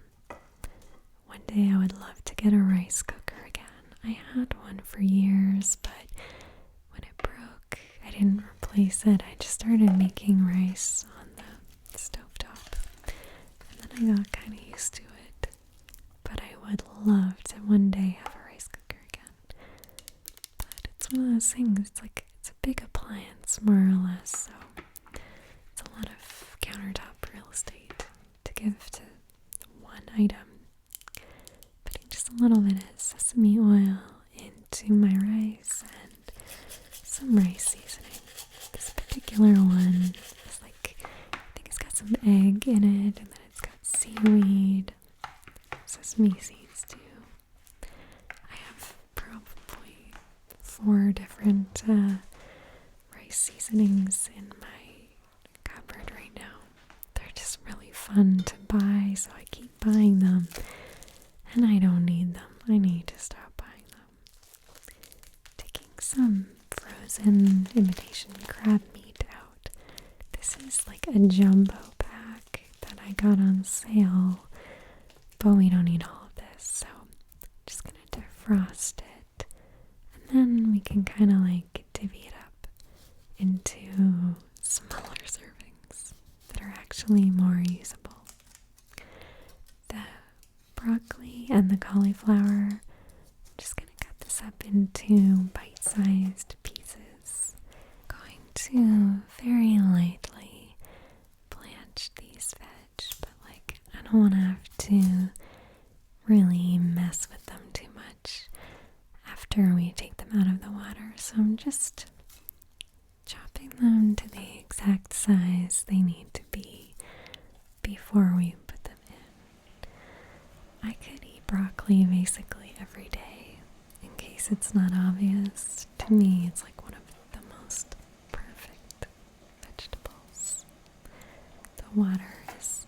One day I would love to get a rice cooker again. I had one for years, but when it broke, I didn't replace it. I just started making rice on the stovetop. And then I got kind of used to it. But I would love to one day have a rice cooker again. But it's one of those things, it's a big appliance, more or less, so it's a lot of countertop real estate to give to one item. Putting just a little bit of sesame oil into my rice and some rice seasoning. This particular one is like, I think it's got some egg in it, and then it's got seaweed, sesame seeds too. I have probably 4 different rice seasonings in my cupboard right now. They're just really fun to buy, so I keep buying them, and I don't need them. I need to stop buying them. Taking some frozen imitation crab meat out. This is like a jumbo pack that I got on sale, but we don't need all of this, so I'm just gonna defrost it, and then we can kind of like divvy it up into smaller servings that are actually more usable. The broccoli and the cauliflower, I'm just gonna cut this up into bite-sized pieces. Going to very lightly blanch these veg, but like I don't want to have to really mess with them too much after we take them out of the water, so I'm just chopping them to the exact size they need to be. before we put them in. I could eat broccoli basically every day, in case it's not obvious. To me, it's like one of the most perfect vegetables. The water is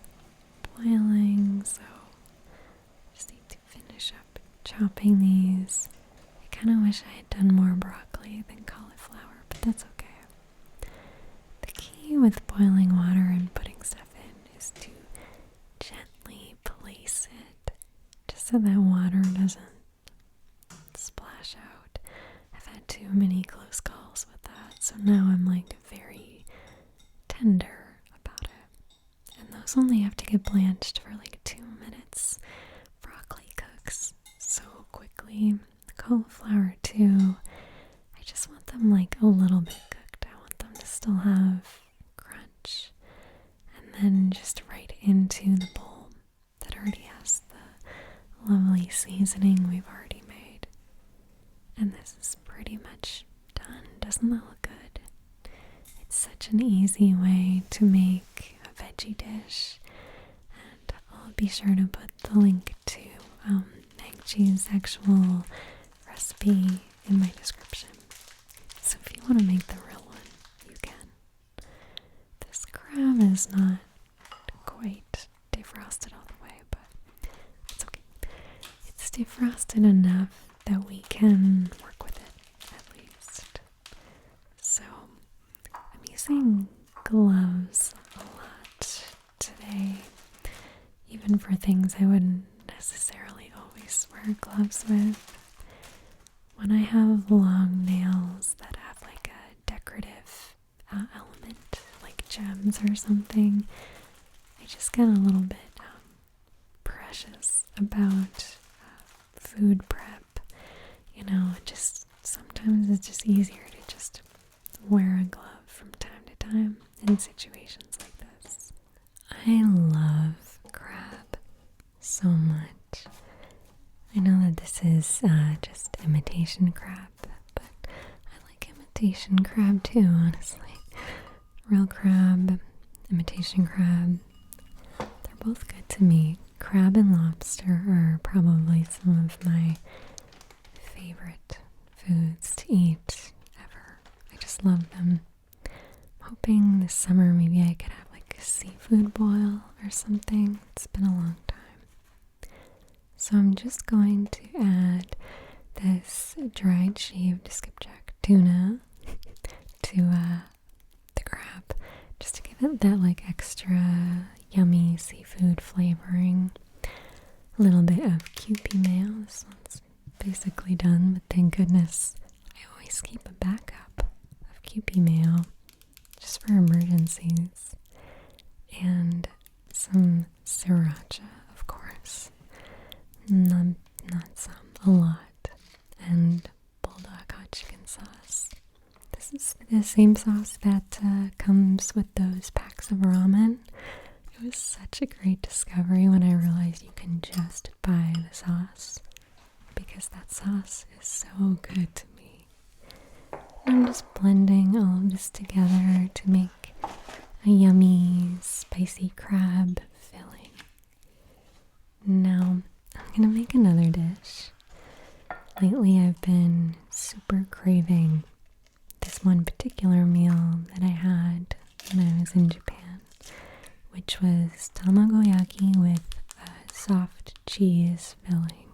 boiling, so I just need to finish up chopping these. I kind of wish I had done more broccoli than cauliflower, but that's okay. The key with boiling water and putting stuff in is to gently place it, just so that water doesn't splash out. I've had too many close calls with that, so now I'm like very tender about it. And those only have to get blanched for like 2 minutes. Broccoli cooks so quickly. The cauliflower too. I just want them like a little bit cooked. I want them to still have crunch. And then just right into the bowl that already has the lovely seasoning we've already made. And this is pretty much done. Doesn't that look good? It's such an easy way to make a veggie dish. And I'll be sure to put the link to Veggies' actual recipe in my description. So if you want to make the real one, you can. This crab is not quite defrosted all the way, but it's okay. It's defrosted enough that we can work with it, at least. So I'm using gloves a lot today, even for things I wouldn't necessarily always wear gloves with. When I have long nails that have like a decorative element, like gems or something, I just get a little bit precious about food prep. You know, sometimes it's just easier to just wear a glove from time to time in situations like this. I love crab so much. I know that this is just imitation crab, but I like imitation crab too, honestly. Real crab, imitation crab, they're both good to me. Crab and lobster are probably some of my favorite foods to eat ever. I just love them. I'm hoping this summer maybe I could have like a seafood boil or something. It's been a long time. So I'm just going to add this dried shaved skipjack tuna to the crab, just to give it that like extra yummy seafood flavoring. A little bit of Kewpie mayo. This one's basically done, but thank goodness I always keep a backup of Kewpie mayo just for emergencies. And some sriracha, of course. Not some, a lot. And bulldog hot chicken sauce. This is the same sauce that comes with those packs of ramen. It was such a great discovery when I realized you can just buy the sauce, because that sauce is so good to me. I'm just blending all of this together to make a yummy, spicy crab filling. Now, I'm gonna make another dish. Lately, I've been super craving this one particular meal that I had when I was in Japan, which was tamagoyaki with a soft cheese filling.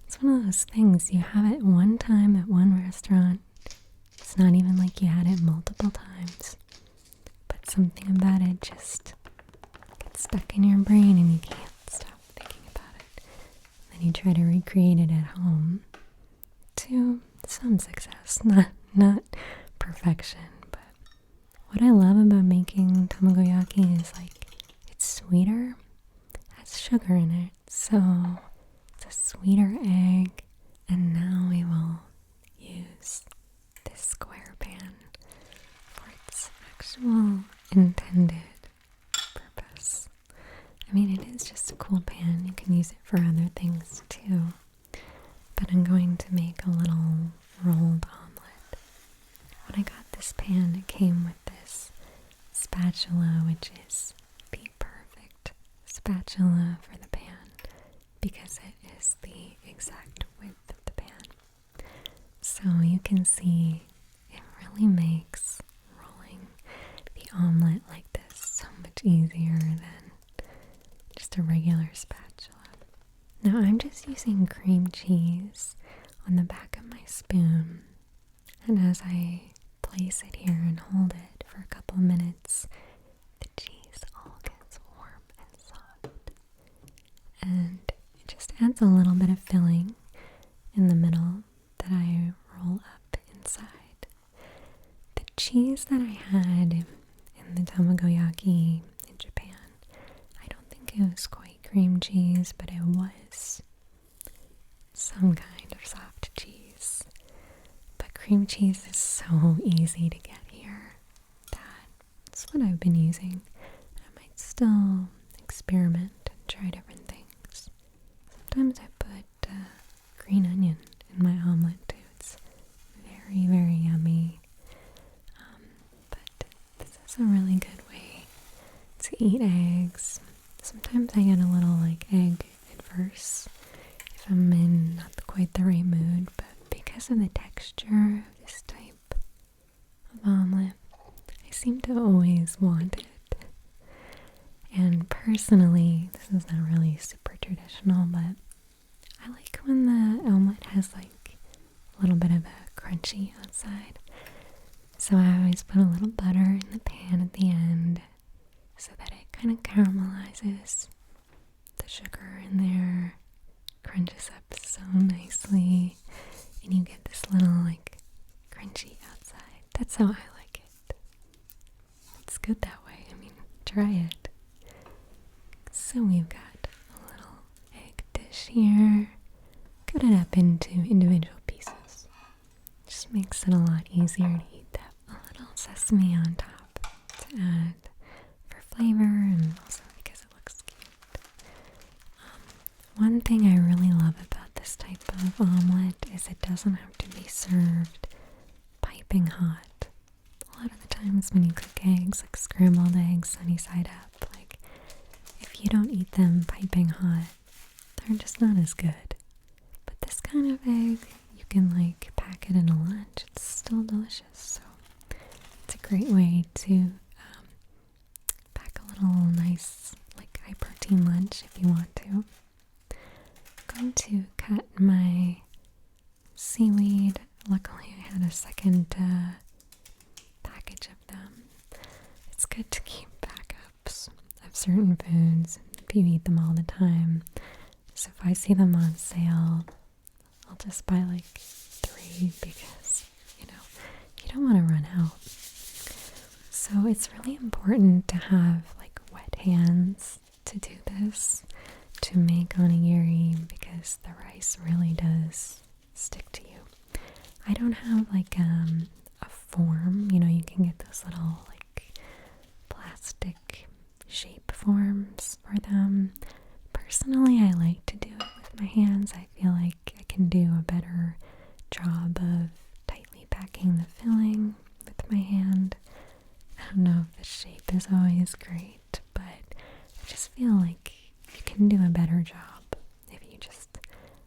It's one of those things, you have it one time at one restaurant. It's not even like you had it multiple times, but something about it just gets stuck in your brain and you can't stop thinking about it. Then you try to recreate it at home to some success, not perfection. But what I love about making tamagoyaki is like it's sweeter, it has sugar in it, so it's a sweeter egg. And now we will use this square pan for its actual intended purpose. I mean, it is just a cool pan. You can use it for other things too. But I'm going to make a little rolled omelet. When I got this pan, it came with this spatula, which is the perfect spatula for the pan because it is the exact width of the pan. So you can see it really makes rolling the omelet like this so much easier than just a regular spatula. Now I'm just using cream cheese on the back of my spoon, and as I place it here and hold it for a couple minutes, the cheese all gets warm and soft, and it just adds a little bit of filling in the middle that I roll up inside. The cheese that I had in the tamagoyaki in Japan, I don't think it was quite cream cheese, but it was some kind of soft cheese. But cream cheese is so easy to get here. That's what I've been using. I might still experiment and try different things. Sometimes I put green onion in my omelet too. It's very, very yummy. But this is a really good way to eat eggs. Sometimes I get a little egg adverse if I'm in not quite the right mood, but because of the texture of this type of omelet, I seem to always want it. And personally, this is not really super traditional, but I like when the omelet has a little bit of a crunchy outside. So I always put a little butter in the pan at the end so that it kind of caramelizes. The sugar in there crunches up so nicely, and you get this little crunchy outside. That's how I like it. It's good that way. I mean, try it. So we've got a little egg dish here. Cut it up into individual pieces. Just makes it a lot easier to eat that. A little sesame on top to add for flavor and also because it looks cute. One thing I really love about this type of omelet is it doesn't have to be served piping hot. A lot of the times when you cook eggs, scrambled eggs, sunny side up, if you don't eat them piping hot, they're just not as good. But this kind of egg, you can pack it in a lunch. It's still delicious. So it's a great way to pack a little nice high protein lunch if you want to. I'm going to cut my seaweed. Luckily I had a second package of them. It's good to keep backups of certain foods if you eat them all the time. So if I see them on sale, I'll just buy 3 because you don't want to run out. So it's really important to have wet hands to do this, to make onigiri, because the rice really does stick to you. I don't have a form. You can get those little plastic shape forms for them. Personally, I like to do it with my hands. I feel like I can do a better job of tightly packing the filling with my hand. I don't know if the shape is always great, but I just feel like you can do a better job if you just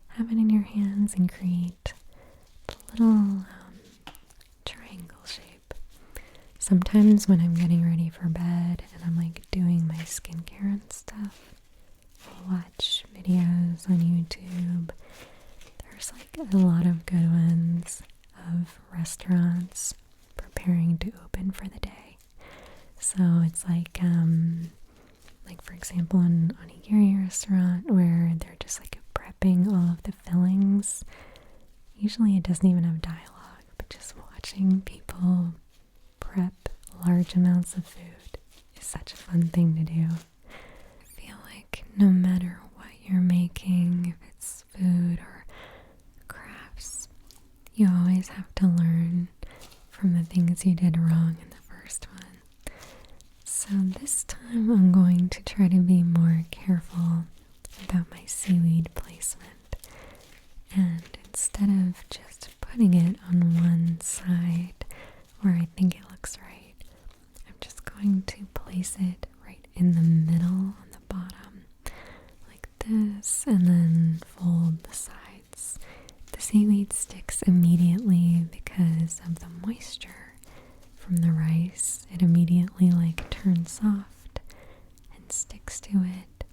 have it in your hands and create the little triangle shape. Sometimes when I'm getting ready for bed and I'm doing my skincare and stuff, I'll watch videos on YouTube. There's a lot of good ones of restaurants preparing to open for the day. So it's for example, an onigiri restaurant where they're just prepping all of the fillings. Usually it doesn't even have dialogue, but just watching people prep large amounts of food is such a fun thing to do. I feel like no matter what you're making, if it's food or crafts, you always have to learn from the things you did wrong in the first one. So this time I'm going to try to be more careful about my seaweed placement. And instead of just putting it on one side where I think it looks right, I'm just going to place it right in the middle on the bottom this and then fold the sides. The seaweed sticks immediately because of the moisture from the rice. It immediately like turns soft and sticks to it.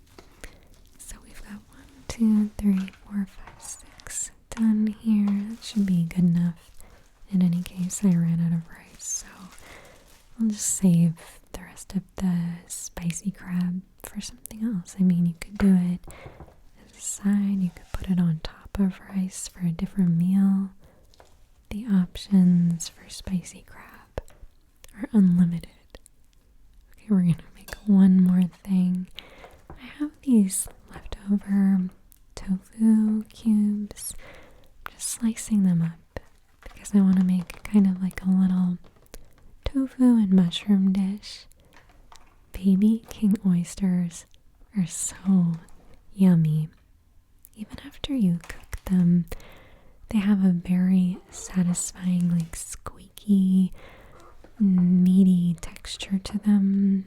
So we've got 1, 2, 3, 4, 5, 6 done here. That should be good enough. In any case, I ran out of rice, so I'll just save the rest of the spicy crab for something else. I mean, you could do it as a side, you could put it on top of rice for a different meal. The options for spicy crab are unlimited. Okay, we're gonna make one more thing. I have these leftover tofu cubes. I'm just slicing them up because I want to make kind of like a little tofu and mushroom dish. Baby king oysters are so yummy. Even after you cook them, they have a very satisfying, like squeaky, meaty texture to them.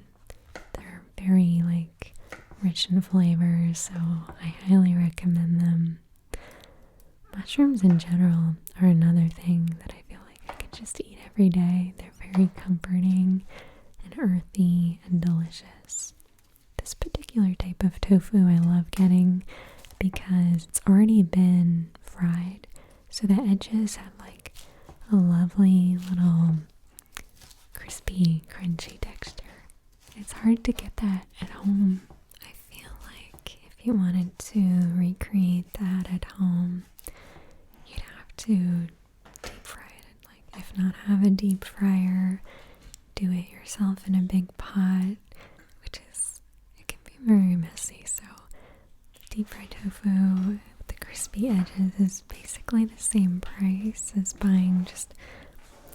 They're very like rich in flavor, so I highly recommend them. Mushrooms in general are another thing that I feel like I could just eat every day. They're very comforting and earthy and delicious. This particular type of tofu I love getting because it's already been fried, so the edges have like a lovely little crispy, crunchy texture. It's hard to get that at home. I feel like if you wanted to recreate that at home, you'd have to deep fry it. Like, if not have a deep fryer, do it yourself in a big pot, which is, it can be very messy. So deep fried tofu with the crispy edges is basically the same price as buying just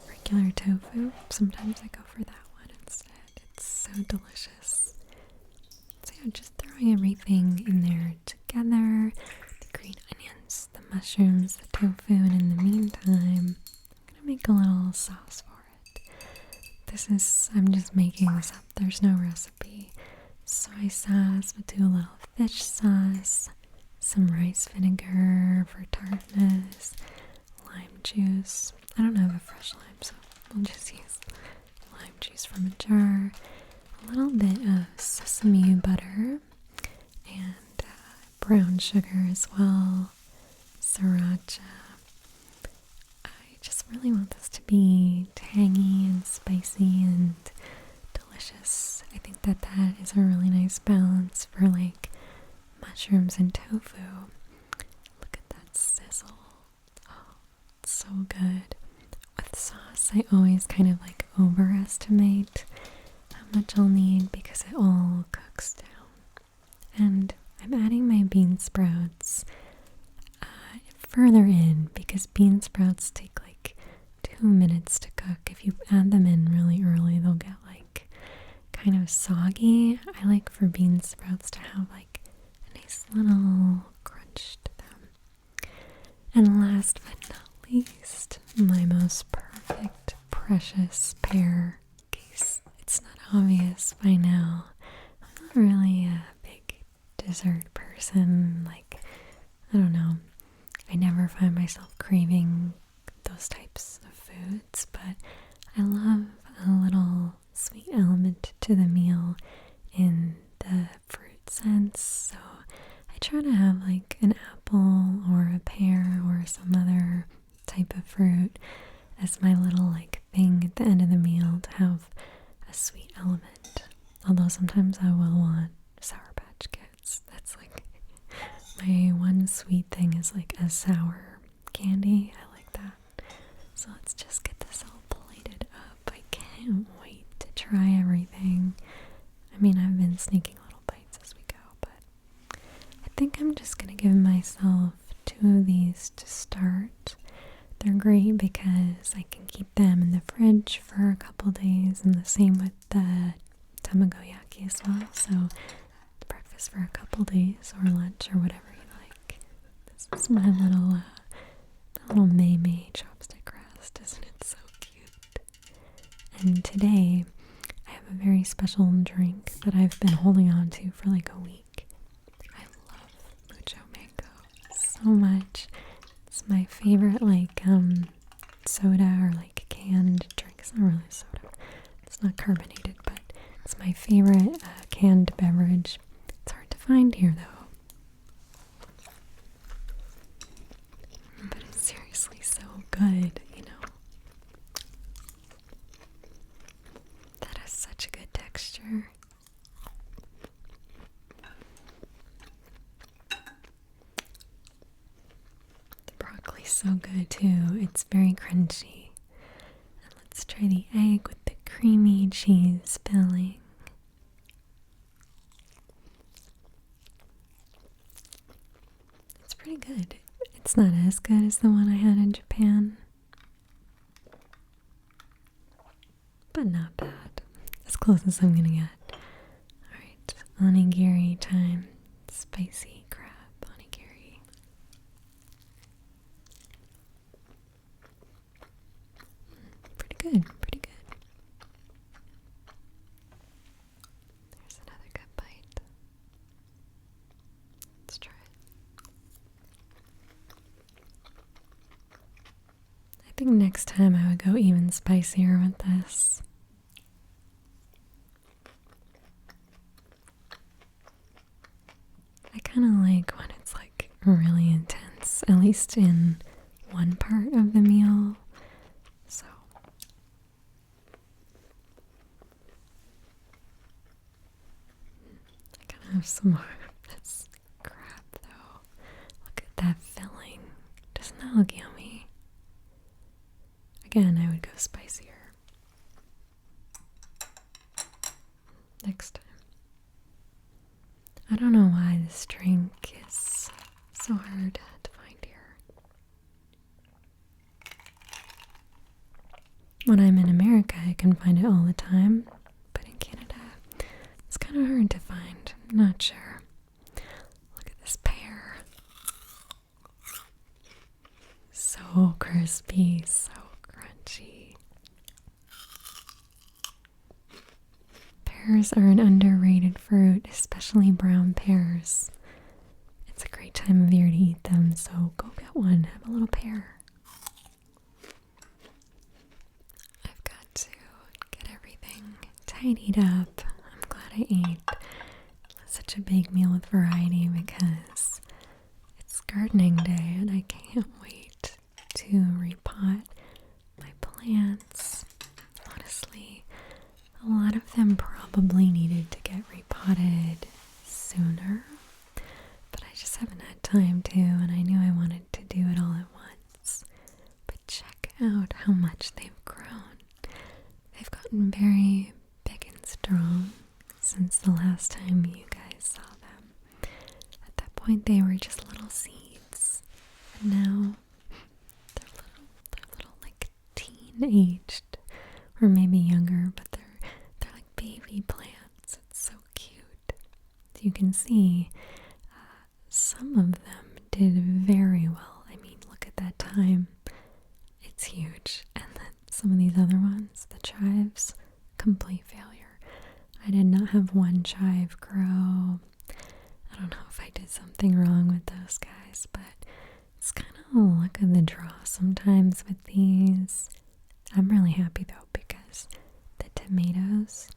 regular tofu. Sometimes I go for that one instead. It's so delicious. So yeah, just throwing everything in there together. The green onions, the mushrooms, the tofu, and in the meantime, I'm gonna make a little sauce for it. This is, I'm just making this up. There's no recipe. Soy sauce, we'll do a little fish sauce, some rice vinegar for tartness, lime juice. I don't have a fresh lime, so we'll just use lime juice from a jar, a little bit of sesame butter, and brown sugar as well, sriracha. I just really want this to be tangy and spicy and delicious. I think that that is a really nice balance for like mushrooms and tofu. Look at that sizzle. Oh, it's so good. With sauce, I always kind of like overestimate how much I'll need because it all cooks down. And I'm adding my bean sprouts further in because bean sprouts take like 2 minutes to cook. If you add them in really early, they'll get like kind of soggy. I like for bean sprouts to have like a nice little crunch to them. And last but not least, my most perfect, precious pear case. It's not obvious by now. I'm not really a big dessert person. Like, I don't know. I never find myself craving those types of foods, but I love a little sweet element to the meal in the fruit sense. So I try to have like an apple or a pear or some other type of fruit as my little like thing at the end of the meal to have a sweet element. Although sometimes I will want Sour Patch Kids. That's like my one sweet thing is like a sour candy. I like that. So let's just get this all plated up. I can't wait to try everything. I mean, I've been sneaking little bites as we go, but I think I'm just gonna give myself 2 of these to start. They're great because I can keep them in the fridge for a couple days, and the same with the tamagoyaki as well. So breakfast for a couple days or lunch or whatever you like. This is my little Mei chopstick rest. Isn't it so cute? And today I have a very special drink that I've been holding on to for like a week. I love so much. It's my favorite, like, soda or like canned drink. It's not really soda. It's not carbonated, but it's my favorite canned beverage. It's hard to find here, though. But it's seriously so good, you know. That has such a good texture. The broccoli's so good too. It's very crunchy. And let's try the egg with the creamy cheese filling. It's pretty good. It's not as good as the one I had in Japan, but not bad. As close as I'm gonna get. Alright, onigiri time. Spicy crab onigiri. Pretty good, pretty good. There's another good bite. Let's try it. I think next time I would go even spicier with this. I kind of like when it's like really intense, at least in one part of the meal. So I kind of have some more of this crab though. Look at that filling. Doesn't that look yummy? Again, I would go spicier next time. I don't know why this drink is so hard to find here. When I'm in America, I can find it all the time, but in Canada, it's kind of hard to find. I'm not sure. Look at this pear. So crispy, so crunchy. Pears are an underrated fruit, especially brown pears. It's a great time of year to eat them, so go get one. Have a little pear. I've got to get everything tidied up. I'm glad I ate such a big meal with variety because it's gardening day and I can't wait to repot my plants. Honestly, a lot of them probably needed to get repotted sooner, but I just haven't had time to, and I knew I wanted to do it all at once. But check out how much they've grown. They've gotten very big and strong since the last time you guys saw them. At that point, they were just little seeds, and now they're little like teen-aged, or maybe younger, but they're like baby plants. It's so cute. As you can see, some of them did very well. I mean, look at that thyme. It's huge. And then some of these other ones, the chives, complete failure. I did not have one chive grow. I don't know if I did something wrong with those guys, but it's kind of luck of the draw sometimes with these. I'm really happy though because the tomatoes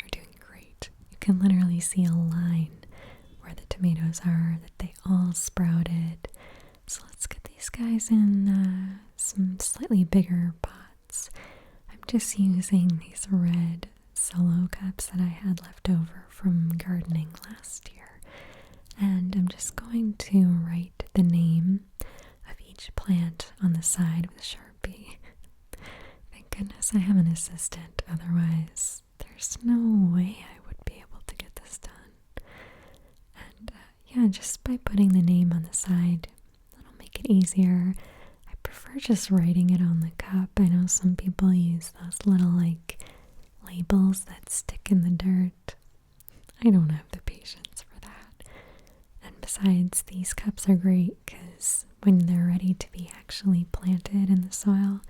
are doing great. You can literally see a line where the tomatoes are, that they all sprouted. So let's get these guys in some slightly bigger pots. I'm just using these red solo cups that I had left over from gardening last year. And I'm just going to write the name of each plant on the side with a Sharpie. Thank goodness I have an assistant, otherwise there's no way I would be able to get this done. And yeah, just by putting the name on the side, it'll make it easier. I prefer just writing it on the cup. I know some people use those little like labels that stick in the dirt. I don't have the patience for that. And besides, these cups are great because when they're ready to be actually planted in the soil,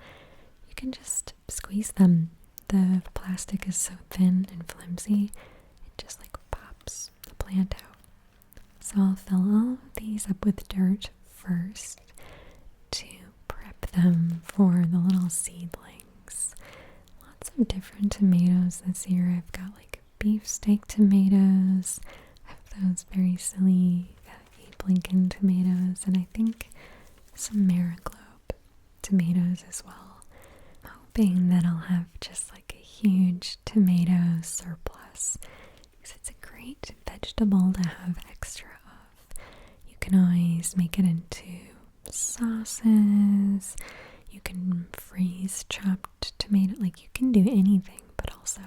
you can just squeeze them. The plastic is so thin and flimsy, it just like pops the plant out. So I'll fill all of these up with dirt first to prep them for the little seedlings. Lots of different tomatoes this year. I've got like beefsteak tomatoes. I have those very silly Abe Lincoln tomatoes, and I think some Mariglobe tomatoes as well. I'm hoping that I'll have just like a huge tomato surplus, because it's a great vegetable to have extra of. You can always make it into sauces. You can freeze chopped tomato, like you can do anything, but also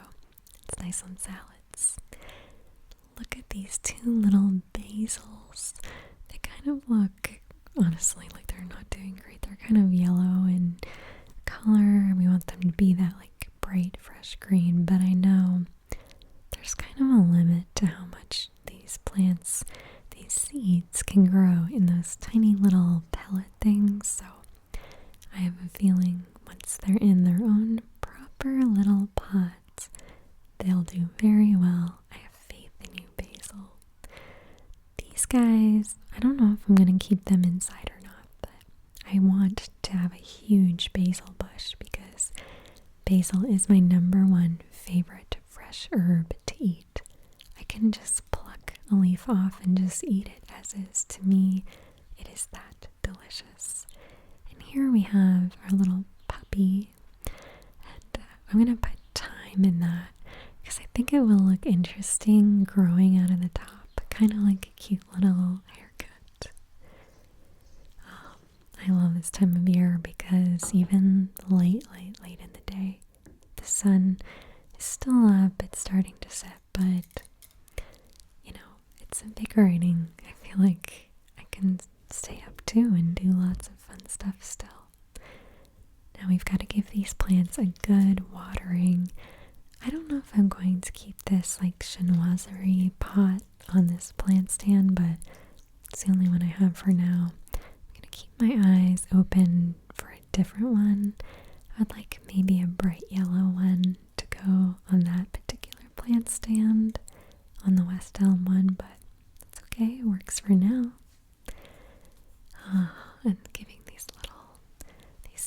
it's nice on salads. Look at these two little basils. They kind of look, honestly, like they're not doing great. They're kind of yellow in color. We want them to be that like bright, fresh green, but I know there's kind of a limit to how much these plants, these seeds can grow in those tiny little pellet things. So I have a feeling once they're in their own proper little pots, they'll do very well. I have faith in you, basil. These guys, I don't know if I'm going to keep them inside or not, but I want to have a huge basil bush because basil is my #1 favorite fresh herb to eat. I can just pluck a leaf off and just eat it as is. To me, it is that delicious. And here we have our little puppy, and I'm going to put thyme in that because I think it will look interesting growing out of the top, kind of like a cute little haircut. I love this time of year because even late in the day, the sun is still up, it's starting to set, but you know, it's invigorating. I feel like I can stay up too and do lots of fun stuff still. Now we've got to give these plants a good watering. I don't know if I'm going to keep this like chinoiserie pot on this plant stand, but it's the only one I have for now. I'm going to keep my eyes open for a different one. I'd like maybe a bright yellow one to go on that particular plant stand on the West Elm one, but it's okay, it works for now. And giving these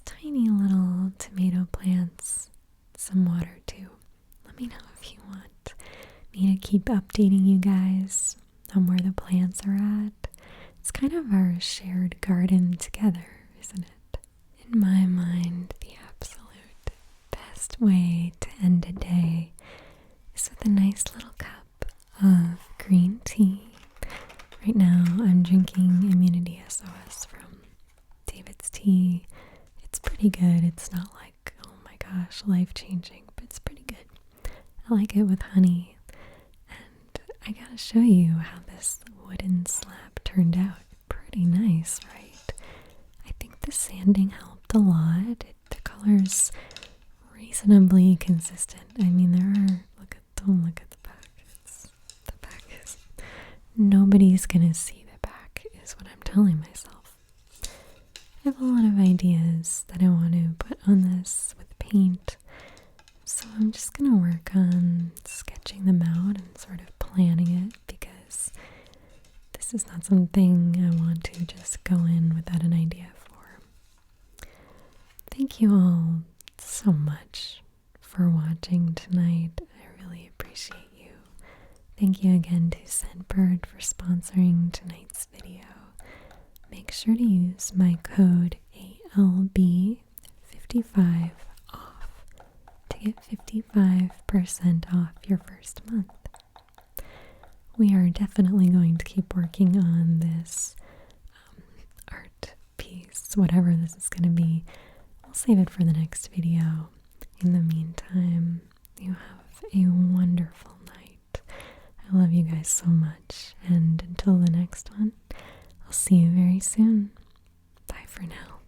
tiny little tomato plants some water too. Let me know if you want me to keep updating you guys on where the plants are at. It's kind of our shared garden together, isn't it? In my mind, the absolute best way to end a day is with a nice little cup of green tea. Right now, I'm drinking Immunity SOS from David's Tea. It's pretty good. It's not like, oh my gosh, life-changing, but it's pretty good. I like it with honey. And I gotta show you how this wooden slab turned out. Pretty nice, right? I think the sanding helped a lot. The color's reasonably consistent. I mean, don't look at the back. The back is, nobody's gonna see the back, is what I'm telling myself. I have a lot of ideas that I want to put on this with paint, so I'm just gonna work on sketching them out and sort of planning it, because this is not something I want to just go in without an idea for. Thank you all so much for watching tonight. I really appreciate you. Thank you again to Scentbird for sponsoring tonight's video. Make sure to use my code ALB55 off to get 55% off your first month. We are definitely going to keep working on this art piece, whatever this is going to be. I'll save it for the next video. In the meantime, you have a wonderful night. I love you guys so much, and until the next one, I'll see you very soon. Bye for now.